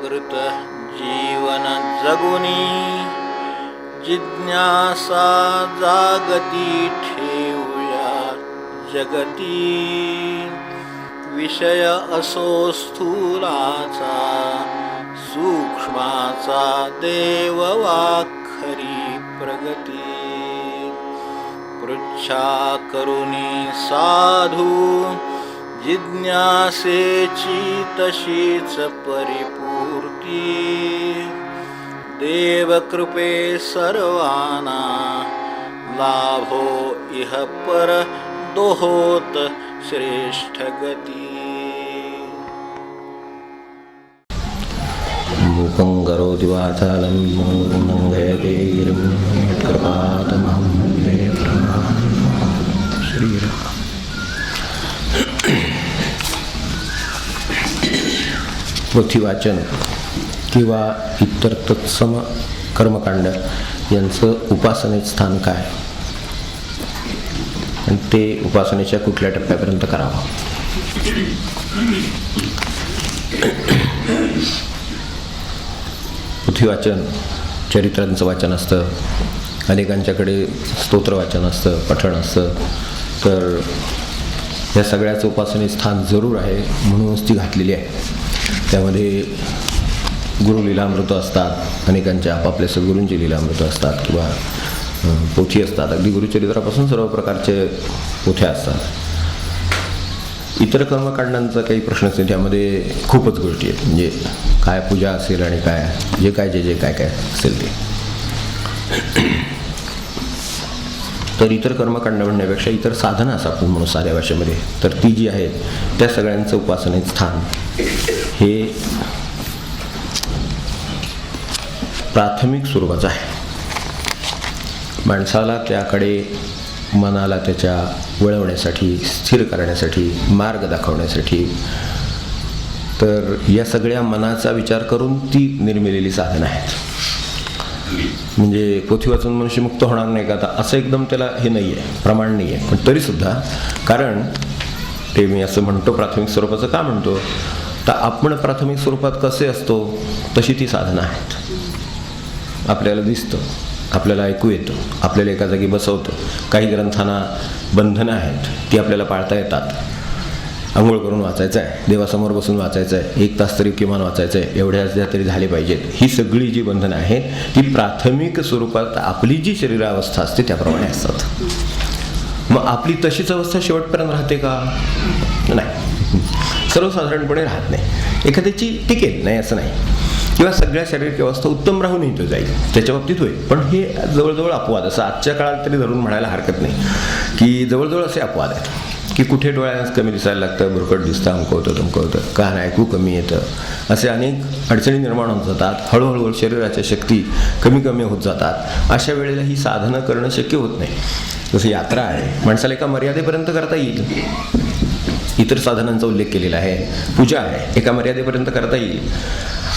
जागृत जीवन जगुनी जिज्ञासा जागती ठेवूया जगती विषय असो स्थूलाचा सूक्ष्माचा देव वाखरी प्रगती पृच्छा करुनी साधू जिज्ञासेची तशीच परिपूर्ती देवकृपे सर्वांना लाभो इह पर दोहोत श्रेष्ठ गती मूकं करोति वाचालं मंगयते गिरिं कृपातमहं वन्दे श्रीराम. पोथीवाचन किंवा इतर तत्सम कर्मकांड यांचं उपासनेत स्थान काय आणि ते उपासनेच्या कुठल्या टप्प्यापर्यंत करावं. पोथीवाचन चरित्रांचं वाचन असतं, अनेकांच्याकडे स्तोत्र वाचन असतं, पठण असतं, तर या सगळ्याचं उपासनेत स्थान जरूर आहे म्हणूनच ती घातलेली आहे. त्यामध्ये गुरुलीलामृत असतात, अनेकांच्या आपापल्या सद्गुरूंची लीलामृत असतात किंवा पोथी असतात. अगदी गुरुचरित्रापासून सर्व प्रकारचे पोथ्या असतात. इतर कर्मकांडांचा काही प्रश्नच नाही, त्यामध्ये खूपच गोष्टी आहेत. म्हणजे काय पूजा असेल आणि काय जे काय असेल ते. तर इतर कर्मकांड म्हणण्यापेक्षा इतर साधनं असं आपण म्हणू साध्या भाषेमध्ये, तर ती जी आहेत त्या सगळ्यांचं उपासनेत स्थान हे प्राथमिक स्वरूपाचं आहे. माणसाला त्याकडे मनाला त्याच्या वळवण्यासाठी, स्थिर करण्यासाठी, मार्ग दाखवण्यासाठी, तर या सगळ्या मनाचा विचार करून ती निर्मिलेली साधनं आहेत. म्हणजे पोथी वाचून मनुष्य मुक्त होणार नाही का, आता असं एकदम त्याला हे नाही आहे, प्रमाण नाही आहे. पण तरीसुद्धा, कारण ते मी असं म्हणतो प्राथमिक स्वरूपाचं का म्हणतो, तर आपण प्राथमिक स्वरूपात कसे असतो तशी ती साधनं आहेत. आपल्याला दिसतं, आपल्याला ऐकू येतं, आपल्याला एका जागी बसवतं. काही ग्रंथांना बंधनं आहेत, ती आपल्याला पाळता येतात. आंघोळ करून वाचायचं आहे, देवासमोर बसून वाचायचं आहे, 1 तास तरी किमान वाचायचं आहे, एवढ्या तरी झाले पाहिजेत. ही सगळी जी बंधनं आहेत ती प्राथमिक स्वरूपात आपली जी शरीरावस्था असते त्याप्रमाणे असतात. मग आपली तशीच अवस्था शेवटपर्यंत राहते का? नाही, सर्वसाधारणपणे राहत नाही. एखाद्याची टिकेल नाही असं नाही, किंवा सगळ्या शारीरिक अवस्था उत्तम राहूनही तो जाईल, त्याच्या बाबतीत होईल. पण हे जवळजवळ अपवाद, असं आजच्या काळात तरी धरून म्हणायला हरकत नाही की जवळजवळ असे अपवाद आहेत की कुठे डोळ्यास कमी दिसायला लागतं, भुरकट दिसतं, अमकं होतं तमकं होतं, कान ऐकू कमी येतं, असे अनेक अडचणी निर्माण होत जातात. हळूहळू शरीराच्या शक्ती कमी होत जातात. अशा वेळेला ही साधनं करणं शक्य होत नाही. जसं यात्रा आहे, माणसाला एका मर्यादेपर्यंत करता येईल, इतर साधनांचा उल्लेख केलेला आहे. पूजा आहे, एका मर्यादेपर्यंत करता येईल.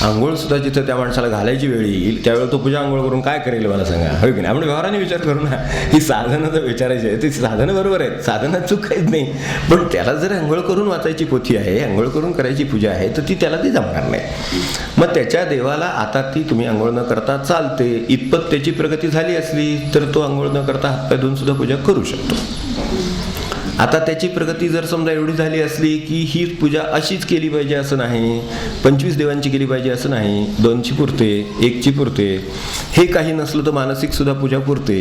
आंघोळसुद्धा जिथं त्या माणसाला घालायची वेळ येईल त्यावेळेला तो पूजा आंघोळ करून काय करेल मला सांगा, होय की नाही? आपण व्यवहाराने विचार करू ना, ही साधनं जर विचारायची आहे, ती साधनं बरोबर आहेत, साधनात चूक काहीच नाही. पण त्याला जर आंघोळ करून वाचायची पोथी आहे, आंघोळ करून करायची पूजा आहे, तर त्याला ती जमणार नाही. मग त्याच्या देवाला आता ती तुम्ही आंघोळ न करता चालते, इतपत त्याची प्रगती झाली असली तर तो आंघोळ न करता हातपाय धुवून सुद्धा पूजा करू शकतो. आता त्याची प्रगती जर समजा एवढी झाली असली की ही पूजा अशीच केली पाहिजे असं नाही, 25 देवांची केली पाहिजे असं नाही, 2ची पुरते, 1ची पुरते, हे काही नसलं तर मानसिक सुद्धा पूजा पुरते,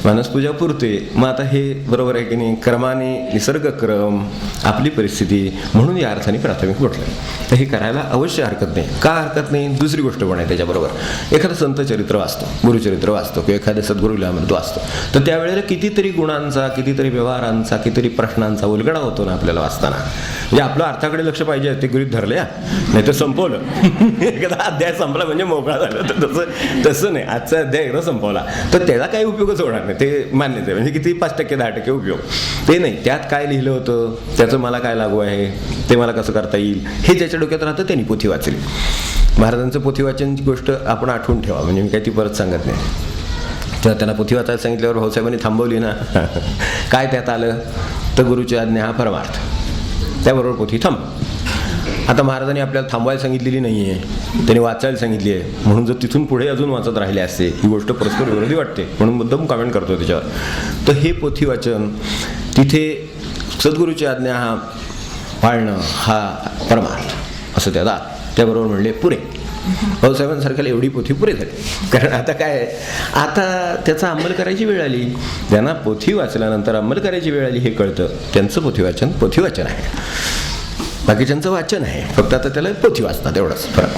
मानसपूजा पुरते. मग आता हे बरोबर आहे की नाही? क्रमाने, निसर्गक्रम, आपली परिस्थिती, म्हणून या अर्थाने प्राथमिक म्हटलं. तर हे करायला अवश्य हरकत नाही. का हरकत नाही? दुसरी गोष्ट पण आहे त्याच्याबरोबर. एखादं संत चरित्र वाचतो, गुरुचरित्र वाचतो किंवा एखाद्या सद्गुरू लीलामृत वाचतो, तर त्यावेळेला कितीतरी गुणांचा, कितीतरी व्यवहारांचा, कितीतरी प्रश्नांचा उलगडा होतो ना आपल्याला वाचताना. म्हणजे आपलं अर्थाकडे लक्ष पाहिजे, ते गृहीत धरले, नाही तर संपवलं. एखादा अध्याय संपला म्हणजे मोकळा झाला, तर तसं नाही. आजचा अध्याय एकदा संपवला तर त्याला काही उपयोगच होणार नाही, ते मान्यच आहे. म्हणजे किती 5% 10% उपयोग, ते नाही. त्यात काय लिहिलं होतं, त्याचं मला काय लागू आहे, ते मला कसं करता येईल, हे ज्याच्या डोक्यात राहतं त्यांनी पोथी वाचली. महाराजांचं पोथी वाचनची गोष्ट आपण आठवून ठेवा, म्हणजे मी काही ती परत सांगत नाही. तेव्हा त्यांना पोथी वाचायला सांगितल्यावर भाऊसाहेबांनी थांबवली ना. काय त्यात आलं तर गुरुची आज्ञा हा परमार्थ, त्याबरोबर पोथी थांब. आता महाराजांनी आपल्याला थांबवायला सांगितलेली नाही आहे, त्यांनी वाचायला सांगितली आहे, म्हणून जर तिथून पुढे अजून वाचत राहिले असते ही गोष्ट परस्पर विरोधी वाटते, म्हणून मुद्दाम कमेंट करतो त्याच्यावर. तर हे पोथी वाचन तिथे सद्गुरूची आज्ञा हा पाळणं हा परमार्थ असं त्याबरोबर म्हणले पुरे. भाऊसाहेबांसारख्याला एवढी पोथी पुरे झाली. कारण आता काय, आता त्याचा अंमल करायची वेळ आली. ज्यांना पोथी वाचल्यानंतर अंमल करायची वेळ आली हे कळतं, त्यांचं पोथी वाचन आहे, बाकीच्यांचं वाचन आहे, फक्त आता त्याला पोथी वाचतात एवढंच फरक.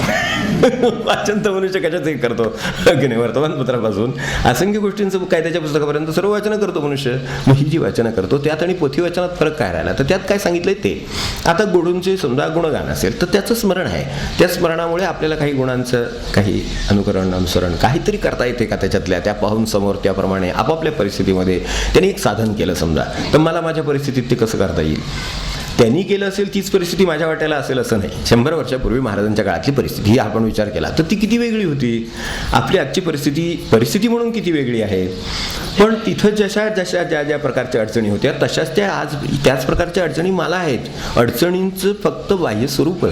वाचन तर मनुष्य कशाचंही करतो की नाही, वर्तमानपत्रापासून असंख्य गोष्टींचं कायद्याच्या पुस्तकापर्यंत सर्व वाचनं करतो मनुष्य. मग ही जी वाचनं करतो त्यात आणि पोथी वाचनात फरक काय राहिला, तर त्यात काय सांगितलंय ते. आता गुरूंचे समजा गुणगान असेल तर त्याचं स्मरण आहे, त्या स्मरणामुळे आपल्याला काही गुणांचं काही अनुसरण काहीतरी करता येते का त्याच्यातल्या, त्या पाहून समोर त्याप्रमाणे आपापल्या परिस्थितीमध्ये त्यांनी एक साधन केलं समजा, तर मला माझ्या परिस्थितीत ते कसं करता येईल. त्यांनी केलं असेल तीच परिस्थिती माझ्या वाट्याला असेल असं नाही. 100 वर्षापूर्वी महाराजांच्या काळातली परिस्थिती ही आपण विचार केला तर ती किती वेगळी होती, आपली आजची परिस्थिती म्हणून किती वेगळी आहे. पण तिथं जशा ज्या प्रकारच्या अडचणी होत्या तशाच त्या आज त्याच प्रकारच्या अडचणी मला आहेत. अडचणींचं फक्त बाह्य स्वरूप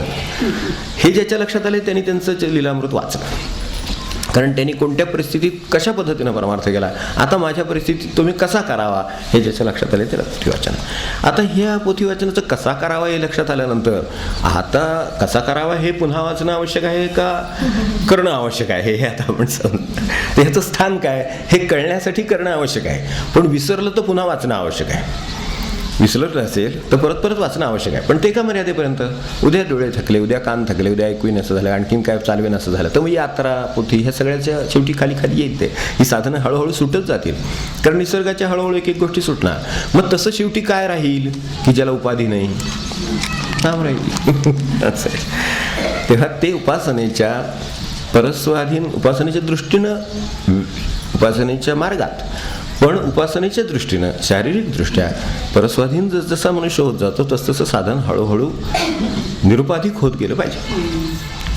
हे ज्याच्या लक्षात आले त्यांनी त्यांचं लीलामृत वाचलं, कारण त्यांनी कोणत्या परिस्थितीत कशा पद्धतीनं परमार्थ केला, आता माझ्या परिस्थितीत तुम्ही कसा करावा हे ज्याच्या लक्षात आले त्याला पोथी वाचन. आता ह्या पोथी वाचनाचं कसा करावा हे लक्षात आल्यानंतर आता कसा करावा हे पुन्हा वाचणं आवश्यक आहे का करणं आवश्यक आहे हे आता आपण ह्याचं स्थान काय हे कळण्यासाठी करणं आवश्यक आहे. पण विसरलं तर पुन्हा वाचणं आवश्यक आहे. विसरलं असेल तर परत वाचणं आवश्यक आहे, पण ते का मर्यादेपर्यंत. उद्या डोळे थकले, उद्या कान थकले, उद्या ऐकून असं झालं, आणखीन काय चालवेन असं झालं, तर मग यात्रा पोथी ह्या सगळ्याच्या शेवटी खाली येईल. ते ही साधनं हळूहळू सुटत जातील, कारण निसर्गाच्या हळूहळू एक गोष्टी सुटणार. मग तसं शेवटी काय राहील की ज्याला उपाधी नाही नाम राहील असं आहे. तेव्हा ते उपासनेच्या परस्वाधीन उपासनेच्या दृष्टीनं उपासनेच्या मार्गात, पण उपासनेच्या दृष्टीनं शारीरिकदृष्ट्या परस्वाधीन जसा मनुष्य होत जातो तसं साधन हळूहळू निरुपाधिक होत गेलं पाहिजे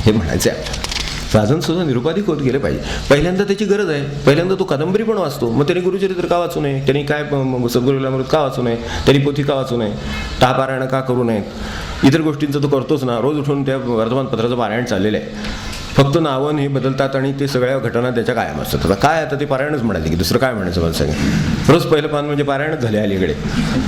हे म्हणायचं आहे. साधन सुद्धा निरुपाधिक होत गेलं पाहिजे. पहिल्यांदा त्याची गरज आहे, पहिल्यांदा तो कादंबरी पण वाचतो, मग त्यांनी गुरुचरित्र का वाचू नये, त्यांनी काय सद्गुरूला का वाचू नये, त्यांनी पोथी का वाचू नये, पारायण का करू नयेत, इतर गोष्टींचं तो करतोच ना. रोज उठून त्या वर्तमानपत्राचं पारायण चाललेलं आहे, फक्त नावं हे बदलतात आणि ते सगळ्या घटना त्याच्या कायम असतात. आता काय आता ते पारायणच म्हणायचे की दुसरं काय म्हणायचं मला सांगा. रोज पहिलं पान म्हणजे पारायणच झाले अलीकडे.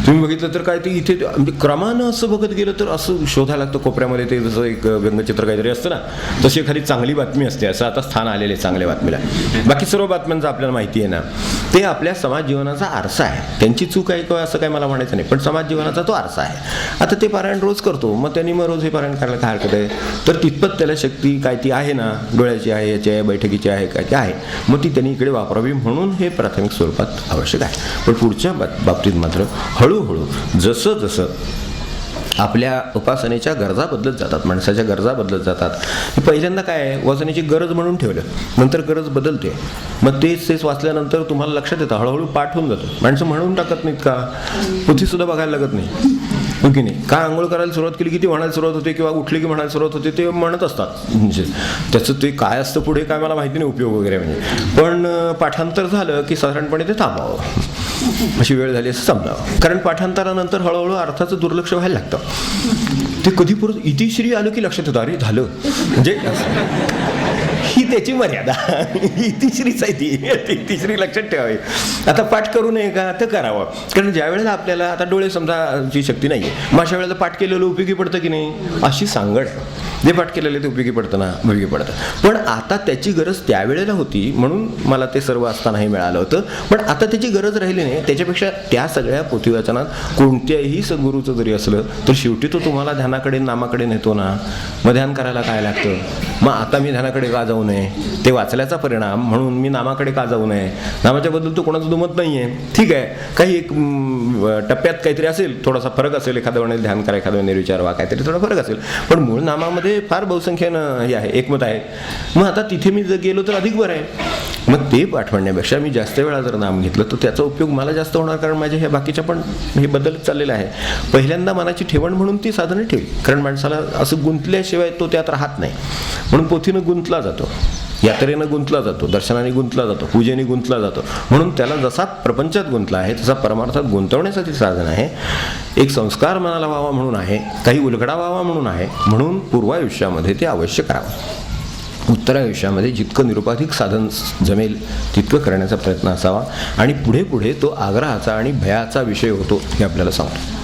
तुम्ही बघितलं तर काय ते इथे म्हणजे क्रमानं असं बघत गेलं तर असं शोधायला लागतं कोपऱ्यामध्ये, ते जसं एक व्यंगचित्र काहीतरी असतं ना तशी एखादी चांगली बातमी असते, असं आता स्थान आलेले चांगल्या बातमीला. बाकी सर्व बातम्यांचं आपल्याला माहिती आहे ना, ते आपल्या समाज जीवनाचा आरसा आहे. त्यांची चूक आहे किंवा असं काय मला म्हणायचं नाही, पण समाज जीवनाचा तो आरसा आहे. आता ते पारायण रोज करतो, मग त्यांनी मग रोज हे पारायण करायला काय हरकत आहे. तर तितपत त्याला शक्ती काय ती आहे ना, डोळ्याची आहे, याची आहे, बैठकीची आहे, काय ते आहे, मग ती त्यांनी इकडे वापरावी, म्हणून हे प्राथमिक स्वरूपात आवश्यक आहे. पण पुढच्या बाबतीत मात्र हळूहळू जसं आपल्या उपासनेच्या गरजा बदलत जातात, माणसाच्या गरजा बदलत जातात. पहिल्यांदा काय आहे, वाचण्याची गरज म्हणून ठेवलं, नंतर गरज बदलते. मग तेच वाचल्यानंतर तुम्हाला लक्षात येतं, हळूहळू पाठ होऊन जातं. माणसं म्हणून टाकत नाहीत का, पोथीसुद्धा बघायला लागत नाही हो की नाही. काय आंघोळ करायला सुरुवात केली की ती म्हणायला सुरुवात होते, किंवा उठली की म्हणायला सुरुवात होते, ते म्हणत असतात. म्हणजे त्याचं ते काय असतं पुढे काय मला माहिती नाही, उपयोग वगैरे म्हणजे. पण पाठांतर झालं की साधारणपणे ते थांबावं, अशी वेळ झाली असं समजावं. कारण पाठांतरानंतर हळूहळू अर्थाचं दुर्लक्ष व्हायला लागतं. ते कधी परत इतिश्री आलं की लक्षात येतं, अरे झालं म्हणजे ही त्याची मर्यादा. इतिश्रीच आहे ती, इतिश्री लक्षात ठेवावी. आता पाठ करू नये का, तर करावं. कारण ज्या वेळेला आपल्याला आता डोळे समजाची शक्ती नाही आहे, मग अशा वेळेला पाठ केलेलं उपयोगी पडतं की नाही, अशी सांगड. जे पाठ केलेलं ते उपयोगी पडतं ना, उपयोगी पडतं. पण आता त्याची गरज त्यावेळेला होती म्हणून मला ते सर्व असतानाही मिळालं होतं, पण आता त्याची गरज राहिली नाही. त्याच्यापेक्षा त्या सगळ्या पोथी वाचनात कोणत्याही सद्गुरूचं जरी असलं तर शेवटी तो तुम्हाला ध्यानाकडे नामाकडे नेतो ना. मग ध्यान करायला काय लागतं, मग आता मी ध्यानाकडे का जाऊ नये, ते वाचल्याचा परिणाम म्हणून मी नामाकडे का जाऊ नये. नामाच्या बद्दल तो कोणाचं दुमत नाही आहे, ठीक आहे. काही एक टप्प्यात काहीतरी असेल, थोडासा फरक असेल, एखाद्या वेळेला ध्यान करा, एखाद्या वेळेला निर्विचार व्हा, काहीतरी थोडा फरक असेल, पण मूळ नामामध्ये फार बहुसंख्येनं हे आहे, एकमत आहे. मग आता तिथे मी जर गेलो तर अधिक बरं आहे. मग ते पाठ म्हणण्यापेक्षा मी जास्त वेळा जर नाम घेतलं तर त्याचा उपयोग मला जास्त होणार, कारण माझ्या ह्या बाकीच्या पण हे बदलत चाललेलं आहे. पहिल्यांदा मनाची ठेवण म्हणून ती साधनं ठेवली, कारण माणसाला असं गुंतल्याशिवाय तो त्यात राहत नाही, म्हणून पोथीनं गुंतला जातो. यात्रेनं गुंतला जातो, दर्शनाने गुंतला जातो, पूजेने गुंतला जातो. म्हणून त्याला जसा प्रपंचात गुंतला आहे तसा परमार्थात गुंतवण्यासाठी साधन आहे. एक संस्कार मनाला व्हावा म्हणून आहे, काही उलगडा व्हावा म्हणून आहे. म्हणून पूर्वायुष्यामध्ये ते अवश्य करावं. उत्तरायुष्यामध्ये जितकं निरुपाधिक साधन जमेल तितकं करण्याचा प्रयत्न असावा. आणि पुढे पुढे तो आग्रहाचा आणि भयाचा विषय होतो हे आपल्याला सांगतो.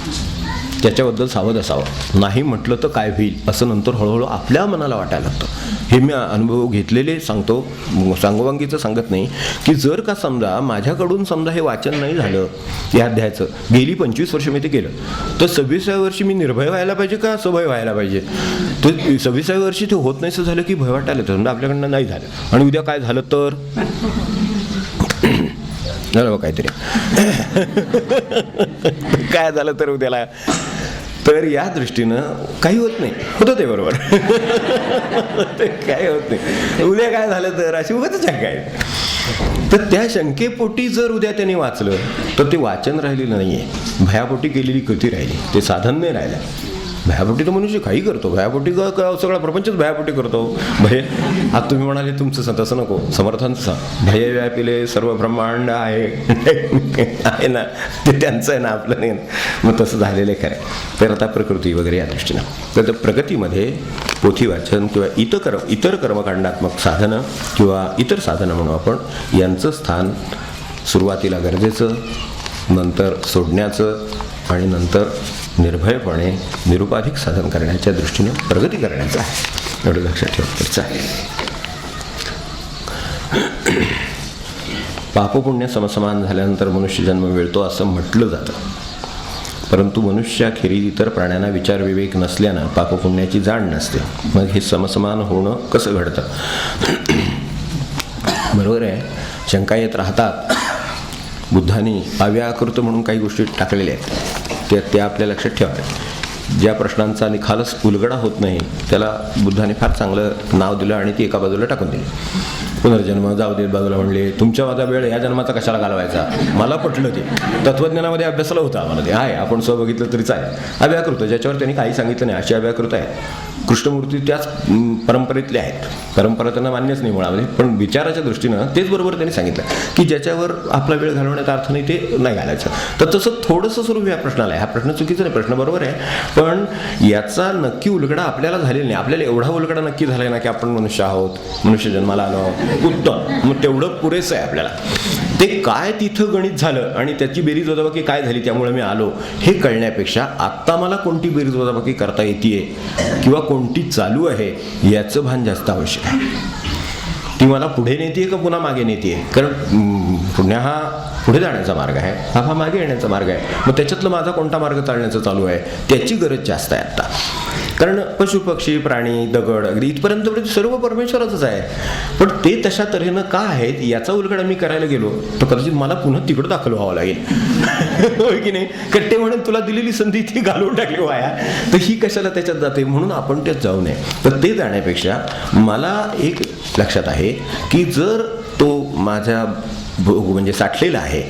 त्याच्याबद्दल सावध असावं. नाही म्हटलं तर काय होईल असं नंतर हळूहळू आपल्या मनाला वाटायला लागतं. हे मी अनुभव घेतलेले सांगतो, सांगोवांगीचं सांगत नाही. की जर का समजा माझ्याकडून समजा हे वाचन नाही झालं या अध्यायाचं, गेली 25 वर्ष मी ते केलं, तर 26व्या वर्षी मी निर्भय व्हायला पाहिजे का सभय व्हायला पाहिजे? तर 26व्या वर्षी ते होत नाहीसं झालं की भय वाटायला येतं. समजा आपल्याकडनं नाही झालं आणि उद्या काय झालं तर झालं काहीतरी काय झालं तर उद्याला, तर या दृष्टीनं काही होत नाही. होतं ते बरोबर ते काय होत नाही. उद्या काय झालं तर अशी उगाच शंका आहे. तर त्या शंकेपोटी जर उद्या त्यांनी वाचलं तर ते वाचन राहिलेलं नाही आहे, भयापोटी केलेली कृती राहिली, ते साधन नाही राहिलं. भयापोटी तर मनुष्य काही करतो, भयापोटी सगळा प्रपंचच भयापोटी करतो. भय आता तुम्ही म्हणाले तुमचं तसं नको, समर्थांचं भय व्यापिले सर्व ब्रह्मांड आहे ना, ते त्यांचं आहे ना, आपलं नाही. मग तसं झालेलं आहे खरं. तर आता प्रकृती वगैरे या दृष्टीनं तर प्रगतीमध्ये पोथी वाचन किंवा इतर कर्मकांडात्मक साधनं किंवा इतर साधनं म्हणून आपण यांचं स्थान सुरुवातीला गरजेचं, नंतर सोडण्याचं आणि नंतर निर्भयपणे निरुपाधिक साधन करण्याच्या दृष्टीने प्रगती करण्याचं आहे. एवढं लक्षात ठेवायचं आहे. पापपुण्य समसमान झाल्यानंतर मनुष्य जन्म मिळतो असं म्हटलं जातं. परंतु मनुष्याखेरीज इतर प्राण्यांना विचार विवेक नसल्यानं पापपुण्याची जाण नसते. मग हे समसमान होणं कसं घडतं? बरोबर आहे, शंका येत राहतात. बुद्धांनी अव्याकृत म्हणून काही गोष्टी टाकलेल्या आहेत, त्या आपल्या लक्षात ठेवाव्या. ज्या प्रश्नांचा निखालच उलगडा होत नाही त्याला बुद्धाने फार चांगलं नाव दिलं आणि ती एका बाजूला टाकून दिली. पुनर्जन्म जाऊ देत बाजूला म्हणले, तुमच्या माझा वेळ या जन्माचा कशाला घालवायचा. मला पटलं ते तत्त्वज्ञानामध्ये अभ्यासाला होतं आम्हाला ते आहे, आपण स्व बघितलं तरीच आहे. अव्याकृत ज्याच्यावर त्यांनी काही सांगितलं नाही अशी अव्याकृत आहे. कृष्णमूर्ती त्याच परंपरेतले आहेत, परंपरा त्यांना मान्यच नाही मुळामध्ये, पण विचाराच्या दृष्टीनं तेच बरोबर त्यांनी सांगितलं की ज्याच्यावर आपला वेळ घालवण्याचा अर्थ नाही ते नाही घालायचं. तर तसं थोडंसं स्वरूप या प्रश्नाला आहे. हा प्रश्न चुकीचा नाही, प्रश्न बरोबर आहे, पण याचा नक्की उलगडा आपल्याला झालेला नाही. आपल्याला एवढा उलगडा नक्की झाला ना की आपण मनुष्य आहोत, मनुष्य जन्माला आलो, उत्तम, मग तेवढं पुरेसं आहे आपल्याला. ते काय तिथं गणित झालं आणि त्याची बेरीज वजाबाकी काय झाली त्यामुळे मी आलो हे कळण्यापेक्षा आत्ता मला कोणती बेरीज वजाबाकी करता येते किंवा कोणती चालू आहे याचं भान जास्त आवश्यक आहे. ती मला पुढे नेते का पुन्हा मागे नेते? कारण पुण्य हा पुढे जाण्याचा मार्ग आहे, हा मागे येण्याचा मार्ग आहे. मग त्याच्यातलं माझा कोणता मार्ग चालण्याचा चालू आहे त्याची गरज जास्त आहे आत्ता. कारण पशु पक्षी प्राणी दगड अगदी इथपर्यंत सर्व परमेश्वराचंच आहे, पण ते तशा तऱ्हेनं का आहेत याचा उलगडा मी करायला गेलो तर कदाचित मला पुन्हा तिकडं दाखल व्हावं लागेल होय की नाही. कट्टे म्हणून तुला दिलेली संधी ती घालवून टाकली वाया, तर ही कशाला त्याच्यात जाते, म्हणून आपण त्यात जाऊ नये. तर ते जाण्यापेक्षा मला एक लक्षात आहे की जर तो माझ्या म्हणजे साठलेला आहे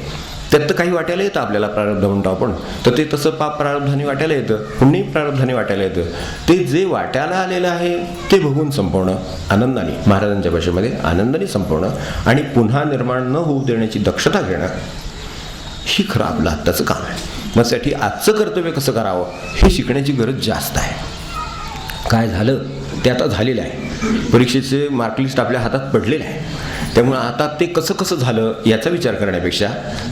त्यात तर काही वाटायला येतं आपल्याला, प्रारब्ध म्हणतो आपण, तर ते तसं पाप प्रारब्धाने वाटायला येतं, पुण्य प्रारब्धाने वाटायला येतं. ते जे वाट्याला आलेलं आहे ते बघून संपवणं आनंदाने, महाराजांच्या भाषेमध्ये आनंदाने संपवणं आणि पुन्हा निर्माण न होऊ देण्याची दक्षता घेणं ही खरं आपलं आत्ताचं काम आहे. मग त्यासाठी आजचं कर्तव्य कसं करावं हे शिकण्याची गरज जास्त आहे. काय झालं ते आता झालेलं आहे, परीक्षेचे मार्कलिस्ट आपल्या हातात पडलेलं आहे, त्यामुळे आता ते कसं कसं झालं याचा विचार करण्यापेक्षा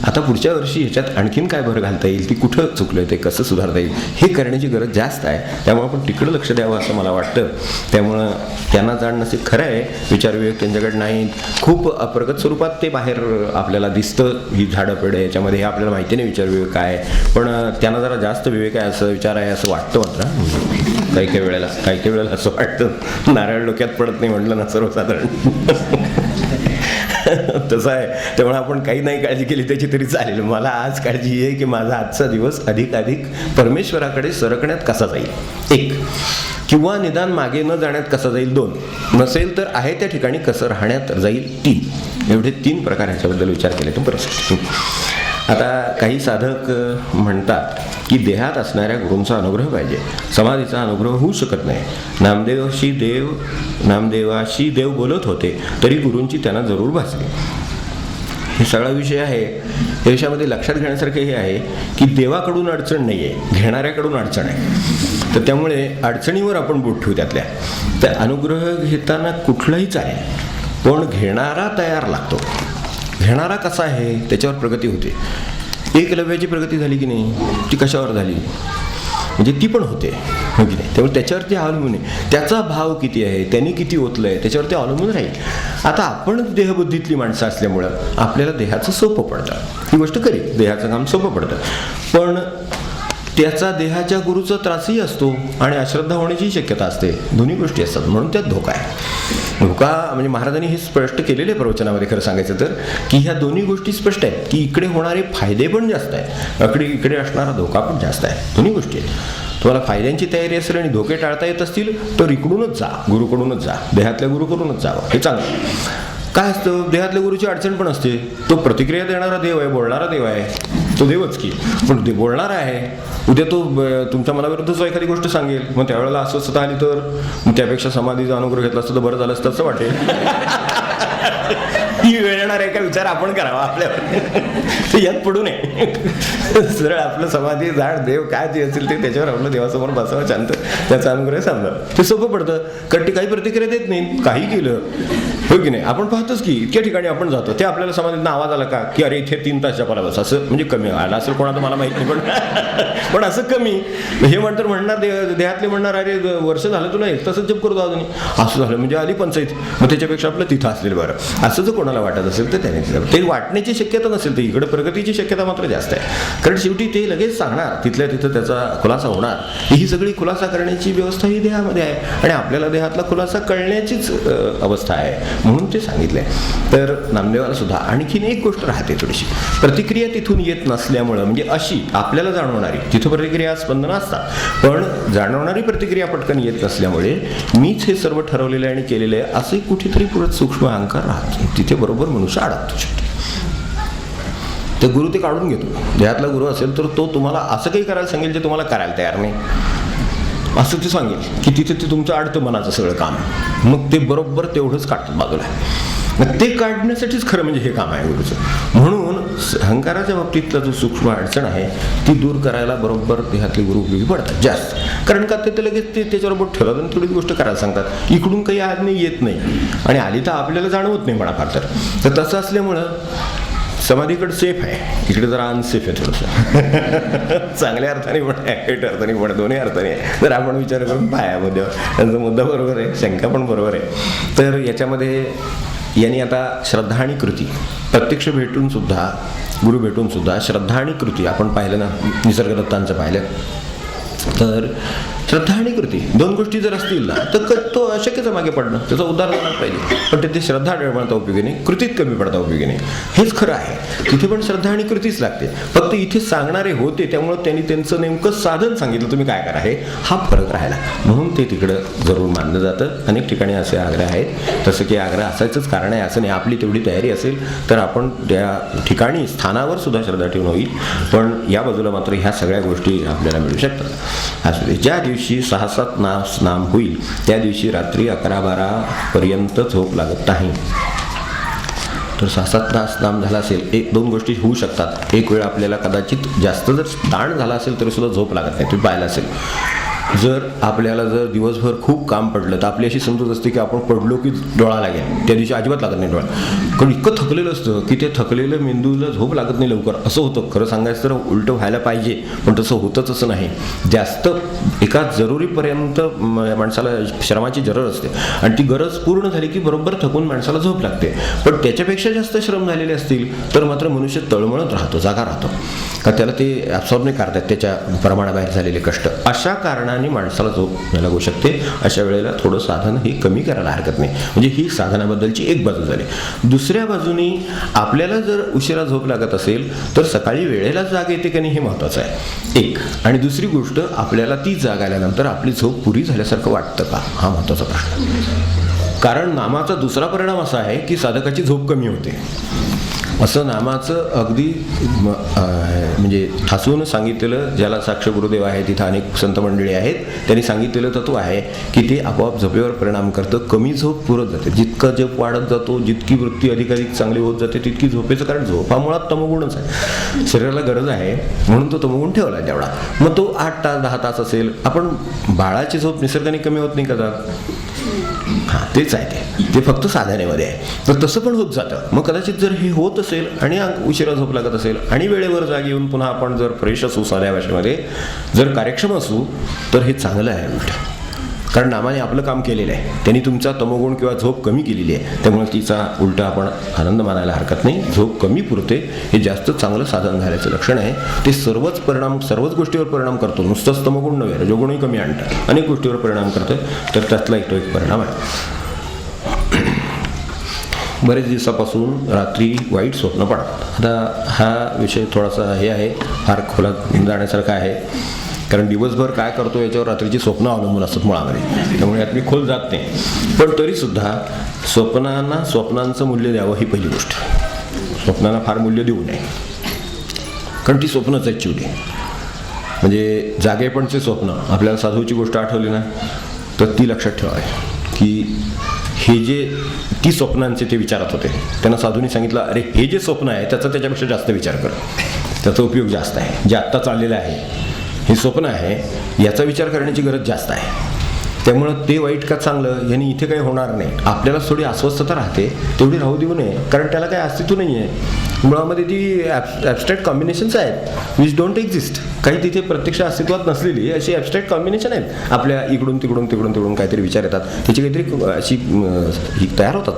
आता पुढच्या वर्षी ह्याच्यात आणखीन काय भर घालता येईल, ती कुठं चुकलं ते कसं सुधारता येईल हे करण्याची गरज जास्त आहे. त्यामुळे आपण तिकडं लक्ष द्यावं असं मला वाटतं. त्यामुळं त्यांना जाण नसे खरं आहे, विचार विवेक त्यांच्याकडे नाही, खूप अप्रगत स्वरूपात ते बाहेर आपल्याला दिसतं, ही झाडं पेढं याच्यामध्ये हे आपल्याला माहिती नाही विचार विवेक काय, पण त्यांना जरा जास्त विवेक आहे असं विचार आहे असं वाटतं मात्र काही काही वेळेला असं वाटतं. नारळ डोक्यात पडत नाही म्हटलं ना सर्वसाधारण तसं आहे. त्यामुळे आपण काही नाही काळजी केली त्याची तरी चालेल. मला आज काळजी ही आहे की माझा आजचा दिवस अधिकाधिक परमेश्वराकडे सरकण्यात कसा जाईल, एक, किंवा निदान मागे न जाण्यात कसा जाईल, दोन, नसेल तर आहे त्या ठिकाणी कसं राहण्यात जाईल, तीन. एवढे 3 प्रकार ह्याच्याबद्दल विचार केले तर बरं. आता काही साधक म्हणतात की देहात असणाऱ्या गुरूंचा अनुग्रह पाहिजे, समाधीचा अनुग्रह होऊ शकत नाही. नामदेवाशी देव बोलत होते तरी गुरूंची त्यांना जरूर भासली. हे सगळा विषय आहे. याच्यामध्ये लक्षात घेण्यासारखं हे आहे की देवाकडून अडचण नाही आहे, घेणाऱ्याकडून अडचण आहे. तर त्यामुळे अडचणीवर आपण बोट ठेवू त्यातल्या. तर अनुग्रह घेताना कुठलाही चालेल, पण घेणारा तयार लागतो. घेणारा कसा आहे त्याच्यावर प्रगती होते. एकलव्याची प्रगती झाली की नाही, ती कशावर झाली, म्हणजे ती पण होते, हो की नाही. त्यामुळे त्याच्यावरती अवलंबून आहे. त्याचा भाव किती आहे, त्यांनी किती ओतलं आहे, त्याच्यावरती अवलंबून राहील. आता आपण देहबुद्धीतली माणसं असल्यामुळं आपल्याला देहाचं सोपं पडतं, ही गोष्ट खरी, देहाचं काम सोपं पडतं. पण त्याचा देहाच्या गुरुचा त्रासही असतो आणि अश्रद्धा होण्याची शक्यता असते. दोन्ही गोष्टी असतात, म्हणून त्यात धोका आहे. धोका म्हणजे महाराजांनी हे स्पष्ट केलेले प्रवचनामध्ये. खरं सांगायचं तर की ह्या दोन्ही गोष्टी स्पष्ट आहेत की इकडे होणारे फायदे पण जास्त आहेत, इकडे असणारा धोका पण जास्त आहे. दोन्ही गोष्टी आहेत. तुम्हाला फायद्यांची तयारी असेल आणि धोके टाळता येत असतील तर इकडूनच जा, गुरुकडूनच जा, देहातल्या गुरुकडूनच जावं, हे चांगलं. काय असतं, देहातल्या गुरुची अडचण पण असते. तो प्रतिक्रिया देणारा देव आहे, बोलणारा देव आहे, तो देवच की, पण ते बोलणारा आहे. उद्या तो तुमच्या मनाविरुद्धच एखादी गोष्ट सांगेल, मग त्यावेळेला अस्वस्थता आली तर मग त्यापेक्षा समाधीचा अनुग्रह घेतला असतं तर बरं झालं असतं असं वाटेल. ही वेळ येणार आहे का विचार आपण करावा आपल्यावर. यात पडू नये. सरळ आपलं समाधी झाड देव काय जे असेल ते त्याच्यावर आपलं देवासमोर बसावं, शांत, त्याचा अनुग्रह सांभाळ. ते सोपं पडतं, कारण ते काही प्रतिक्रिया देत नाही, काही केलं, हो की नाही. आपण पाहतोच की इतक्या ठिकाणी आपण जातो, ते आपल्याला समाधीतनं आवाज आला का की अरे इथे 3 तास जपाला बस, असं म्हणजे कमी आला असेल कोणाचं मला माहित नाही, पण असं कमी. हे म्हणणार देहातले म्हणणार अरे वर्ष झालं तुला तसंच जप करतो अजून, असं झालं म्हणजे आली पंचायत, मग त्याच्यापेक्षा आपलं तिथं असलेलं बरं, असं जर कोणाला वाटत असेल तर त्याने ते वाटण्याची शक्यता नसेल तर इकडे प्रगतीची शक्यता मात्र जास्त आहे. कारण शेवटी ते लगेच सांगणार, तिथल्या तिथं त्याचा खुलासा होणार. ही सगळी खुलासा करण्याची व्यवस्था ही देहामध्ये आहे आणि आपल्याला देहातला खुलासा कळण्याचीच अवस्था आहे, म्हणून ते सांगितलंय. तर नामदेवाला सुद्धा आणखीन एक गोष्ट राहते, थोडीशी प्रतिक्रिया तिथून येत नसल्यामुळं, म्हणजे अशी आपल्याला जाणवणारी, तिथं प्रतिक्रिया स्पंदन असतात पण जाणवणारी प्रतिक्रिया पटकन येत नसल्यामुळे मीच हे सर्व ठरवलेलं आहे आणि केलेलं आहे असे कुठेतरी पुढे सूक्ष्म अहंकार राहतो. तिथे बरोबर मनुष्य अडकतो शेवटी. तर गुरु ते काढून घेतो. देहातला गुरु असेल तर तो तुम्हाला असं काही करायला सांगेल जे तुम्हाला करायला तयार नाही, असं ते सांगेल की तिथे ते तुमचं अडतं मनाचं सगळं काम, मग ते बरोबर तेवढंच काढतात बाजूला. मग ते काढण्यासाठीच खरं म्हणजे हे काम आहे गुरुचं. म्हणून अहंकाराच्या बाबतीतला जो सूक्ष्म अडचण आहे ती दूर करायला बरोबर देहातले गुरु उपयोगी पडतात जास्त. कारण का ते लगेच ते त्याच्यावर बोट ठेवतात आणि थोडी गोष्ट करायला सांगतात. इकडून काही आज्ञा येत नाही आणि आली तर आपल्याला जाणवत नाही म्हणा फार. तर तसं असल्यामुळं समाधीकडे सेफ आहे, इकडे जरा अनसेफ आहे थोडंसं. चांगल्या अर्थाने पण आहे, वाईट अर्थाने पण, दोन्ही अर्थाने आहे. तर आपण विचार करून पाया मुद्द्यावर, त्यांचा मुद्दा बरोबर आहे, शंका पण बरोबर आहे. तर याच्यामध्ये यांनी आता श्रद्धा आणि कृती प्रत्यक्ष भेटून सुद्धा, गुरु भेटून सुद्धा श्रद्धा आणि कृती आपण पाहिलं ना, निसर्गदत्तांचं पाहिलं तर श्रद्धा आणि कृती दोन गोष्टी जर असतील ना तर तो अशक्यच मागे पडणं, त्याचा उद्धार झाला पाहिजे. पण तिथे श्रद्धा डळमळता उपयोगी नाही, कृतीत कमी पडता उपयोगी नाही. हेच खरं आहे, तिथे पण श्रद्धा आणि कृतीच लागते. फक्त इथे सांगणारे होते त्यामुळे त्यांनी त्यांचं नेमकं साधन सांगितलं, तुम्ही काय करा, हे हा फरक राहिला. म्हणून ते तिकडं जरूर मानलं जातं. अनेक ठिकाणी असे आग्रह आहेत, तसं की आग्रह असायचंच कारण आहे असं नाही. आपली तेवढी तयारी असेल तर आपण त्या ठिकाणी स्थानावर सुद्धा श्रद्धा ठेवून होईल. पण या बाजूला मात्र ह्या सगळ्या गोष्टी आपल्याला मिळू शकतात. असू दे, ज्या दिवशी 6-7 नाम होईल त्या दिवशी रात्री 11-12 पर्यंत झोप लागत नाही. तर 6-7 नाम झाला असेल, 1-2 गोष्टी होऊ शकतात. एक वेळ आपल्याला कदाचित जास्त जर ताण झाला असेल तरी सुद्धा झोप लागत नाही. तुम्ही पाहिलं असेल, जर आपल्याला जर दिवसभर खूप काम पडलं तर आपली अशी समजूत असते की आपण पडलो की डोळा लागेल, त्या दिवशी अजिबात लागत नाही डोळा. कारण इतकं थकलेलं असतं की ते थकलेलं मेंदूला झोप लागत नाही लवकर, असं होतं. खरं सांगायचं तर उलटं व्हायला पाहिजे, पण तसं होतंच असं नाही. जास्त एका जरुरीपर्यंत माणसाला श्रमाची गरज असते आणि ती गरज पूर्ण झाली की बरोबर थकून माणसाला झोप लागते. पण त्याच्यापेक्षा जास्त श्रम झालेले असतील तर मात्र मनुष्य तळमळत राहतो, जागा राहतो, का त्याला ते ॲब्सॉर्ब नाही करतात त्याच्या प्रमाणाबाहेर झालेले कष्ट. अशा कारणाने माणसाला झोप लागू शकते. अशा वेळेला थोडं साधन हे कमी करायला हरकत नाही. म्हणजे ही साधनाबद्दलची एक बाजू झाली. दुसऱ्या बाजूनी आपल्याला जर उशिरा झोप लागत असेल तर सकाळी वेळेला जाग येते की नाही हे महत्त्वाचं आहे एक. आणि दुसरी गोष्ट, आपल्याला ती जाग आल्यानंतर आपली झोप पुरी झाल्यासारखं वाटतं का, हा महत्त्वाचा प्रश्न. कारण नामाचा दुसरा परिणाम असा आहे की साधकाची झोप कमी होते. असं नामाचं अगदी म्हणजे ठासून सांगितलेलं, ज्याला साक्ष गुरुदेव आहे, तिथं अनेक संत मंडळी आहेत, त्यांनी सांगितलेलं तत्व आहे की ते आपोआप झोपेवर परिणाम करतं. कमी झोप पुरत जाते, जितका झोप वाढत जातो, जितकी वृत्ती अधिकाधिक चांगली होत जाते तितकी झोपेचं, कारण झोप हा मुळात तमोगुणच आहे, शरीराला गरज आहे म्हणून तो तमोगुण ठेवला तेवढा. मग तो 8 तास 10 तास असेल. आपण बाळाची झोप निसर्गाने कमी होत नाही का? हां, तेच आहे ते फक्त साधनेमध्ये आहे. तर तसं पण होत जातं. मग कदाचित जर हे होत असेल आणि उशिरा झोप लागत असेल आणि वेळेवर जागी येऊन पुन्हा आपण जर फ्रेश असू, साध्या भाषेमध्ये जर कार्यक्षम असू, तर हे चांगलं आहे उलट. कारण नामाने आपलं काम केलेलं आहे, त्यांनी तुमचा तमोगुण किंवा झोप कमी केलेली आहे. त्यामुळे तिचा उलटा आपण आनंद मानायला हरकत नाही. झोप कमी पुरते हे जास्त चांगलं साधन झाल्याचं लक्षण आहे. ते सर्वच गोष्टीवर परिणाम करतो, नुसतंच तमोगुण नव्हे, रजोगुणही कमी आणतात, अनेक गोष्टीवर परिणाम करतो. तर त्यातला तो एक परिणाम आहे. बरेच दिवसापासून रात्री वाईट स्वप्न पडतात. आता हा विषय थोडासा हे आहे, फार खोलात जाण्यासारखा आहे, कारण दिवसभर काय करतो याच्यावर रात्रीची स्वप्न अवलंबून असतात मुळामध्ये, त्यामुळे यात मी खोल जात नाही. पण तरीसुद्धा स्वप्नांचं मूल्य द्यावं ही पहिली गोष्ट. स्वप्नांना फार मूल्य देऊ नये, कारण ती स्वप्नच आहेत शेवटी. म्हणजे जागेपणचे स्वप्न, आपल्याला साधूची गोष्ट आठवली ना, तर ती लक्षात ठेवावी की हे जे ती स्वप्नांचे ते विचारत होते, त्यांना साधूंनी सांगितलं, अरे हे जे स्वप्न आहे त्याचा त्याच्यापेक्षा जास्त विचार कर, त्याचा उपयोग जास्त आहे. जे आत्ता चाललेलं आहे हे स्वप्न आहे, याचा विचार करण्याची गरज जास्त आहे. त्यामुळं ते वाईट का चांगलं यांनी इथे काही होणार नाही. आपल्याला थोडी अस्वस्थता राहते, तेवढी राहू देऊ नये, कारण त्याला काही अस्तित्व नाही आहे. मुळामध्ये ती ॲबस्ट्रॅक्ट कॉम्बिनेशन्स आहेत विच डोंट एक्झिस्ट. काही तिथे प्रत्यक्ष अस्तित्वात नसलेली अशी ॲबस्ट्रॅक्ट कॉम्बिनेशन आहेत. आपल्या इकडून तिकडून काहीतरी विचार येतात, त्याची काहीतरी अशी ही तयार होतात,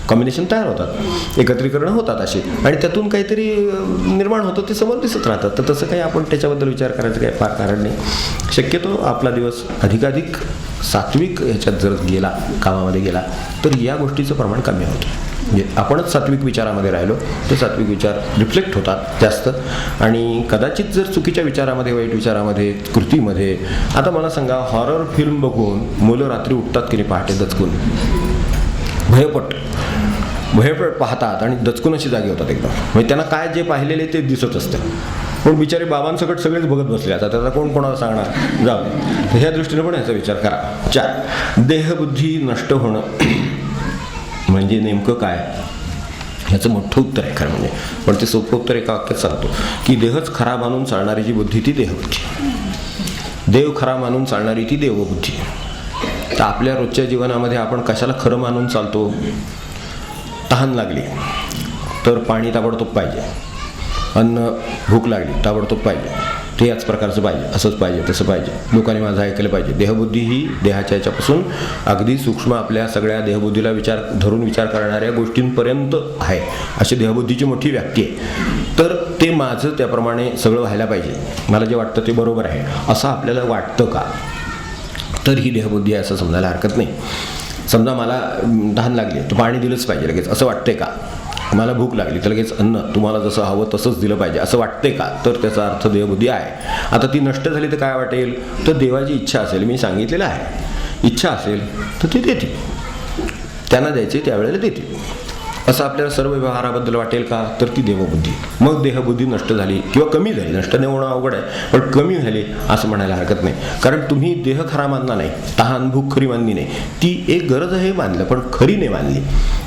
कॉम्बिनेशन तयार होतात, एकत्रीकरण होतात अशी, आणि त्यातून काहीतरी निर्माण होतं, ते समोर दिसत राहतात. तर तसं काही आपण त्याच्याबद्दल विचार करायचं काही फार कारण नाही. शक्यतो आपला दिवस अधिकाधिक सात्विक ह्याच्यात जर गेला, कामामध्ये गेला, तर या गोष्टीचं प्रमाण कमी होतं. म्हणजे आपणच सात्विक विचारामध्ये राहिलो तर सात्विक विचार रिफ्लेक्ट होतात जास्त. आणि कदाचित जर चुकीच्या विचारामध्ये, वाईट विचारामध्ये, कृतीमध्ये, आता मला सांगा, हॉरर फिल्म बघून मुलं रात्री उठतात की नाही पहाटे दचकून, भयपट पाहतात आणि दचकून अशी जागी होतात एकदम. म्हणजे त्यांना काय जे पाहिलेले ते दिसत असतं. पण बिचारे बाबांसकट सगळेच बघत बसले. आता त्याचा कोण कोणाला सांगणार, जाऊ दे. तर ह्या दृष्टीने पण याचा विचार करा. 4, देहबुद्धी नष्ट होणं म्हणजे नेमकं काय, ह्याचं मोठं उत्तर आहे खरं म्हणजे. पण ते सोपं उत्तर एका वाक्यात सांगतो की देहच खरा मानून चालणारी जी बुद्धी ती देहबुद्धी, देव खरा मानून चालणारी ती देवबुद्धी. तर आपल्या रोजच्या जीवनामध्ये आपण कशाला खरं मानून चालतो? तहान लागली तर पाणी ताबडतोब पाहिजे, अन्न, भूक लागली ताबडतोब पाहिजे, ते याच प्रकारचं पाहिजे, असंच पाहिजे, तसं पाहिजे, लोकांनी माझं ऐकलं पाहिजे. देहबुद्धी ही देहाच्या याच्यापासून अगदी सूक्ष्म आपल्या सगळ्या देहबुद्धीला विचार करणाऱ्या गोष्टींपर्यंत आहे, अशी देहबुद्धीची मोठी व्याप्ती आहे. तर ते माझं त्याप्रमाणे सगळं व्हायला पाहिजे, मला जे वाटतं ते बरोबर आहे असं आपल्याला वाटतं का? तर ही देहबुद्धी आहे असं समजायला हरकत नाही. समजा मला तहान लागली तर पाणी दिलंच पाहिजे लगेच असं वाटतंय का? मला भूक लागली तर लगेच अन्न तुम्हाला जसं हवं तसंच दिलं पाहिजे असं वाटतंय का? तर त्याचा अर्थ देहबुद्धी आहे. आता ती नष्ट झाली तर काय वाटेल? तर देवाची इच्छा असेल, मी सांगितलेलं आहे, इच्छा असेल तर ती देते, त्यांना द्यायचे त्यावेळेला देते, असं आपल्याला सर्व व्यवहाराबद्दल वाटेल का? तर ती देवबुद्धी. मग देहबुद्धी नष्ट झाली किंवा कमी झाली, नष्ट नाही होणं अवघड आहे, पण कमी झाली असं म्हणायला हरकत नाही. कारण तुम्ही देह खरा मानला नाही, तहान भूक खरी मानली नाही, ती एक गरज आहे मानलं पण खरी नाही मानली,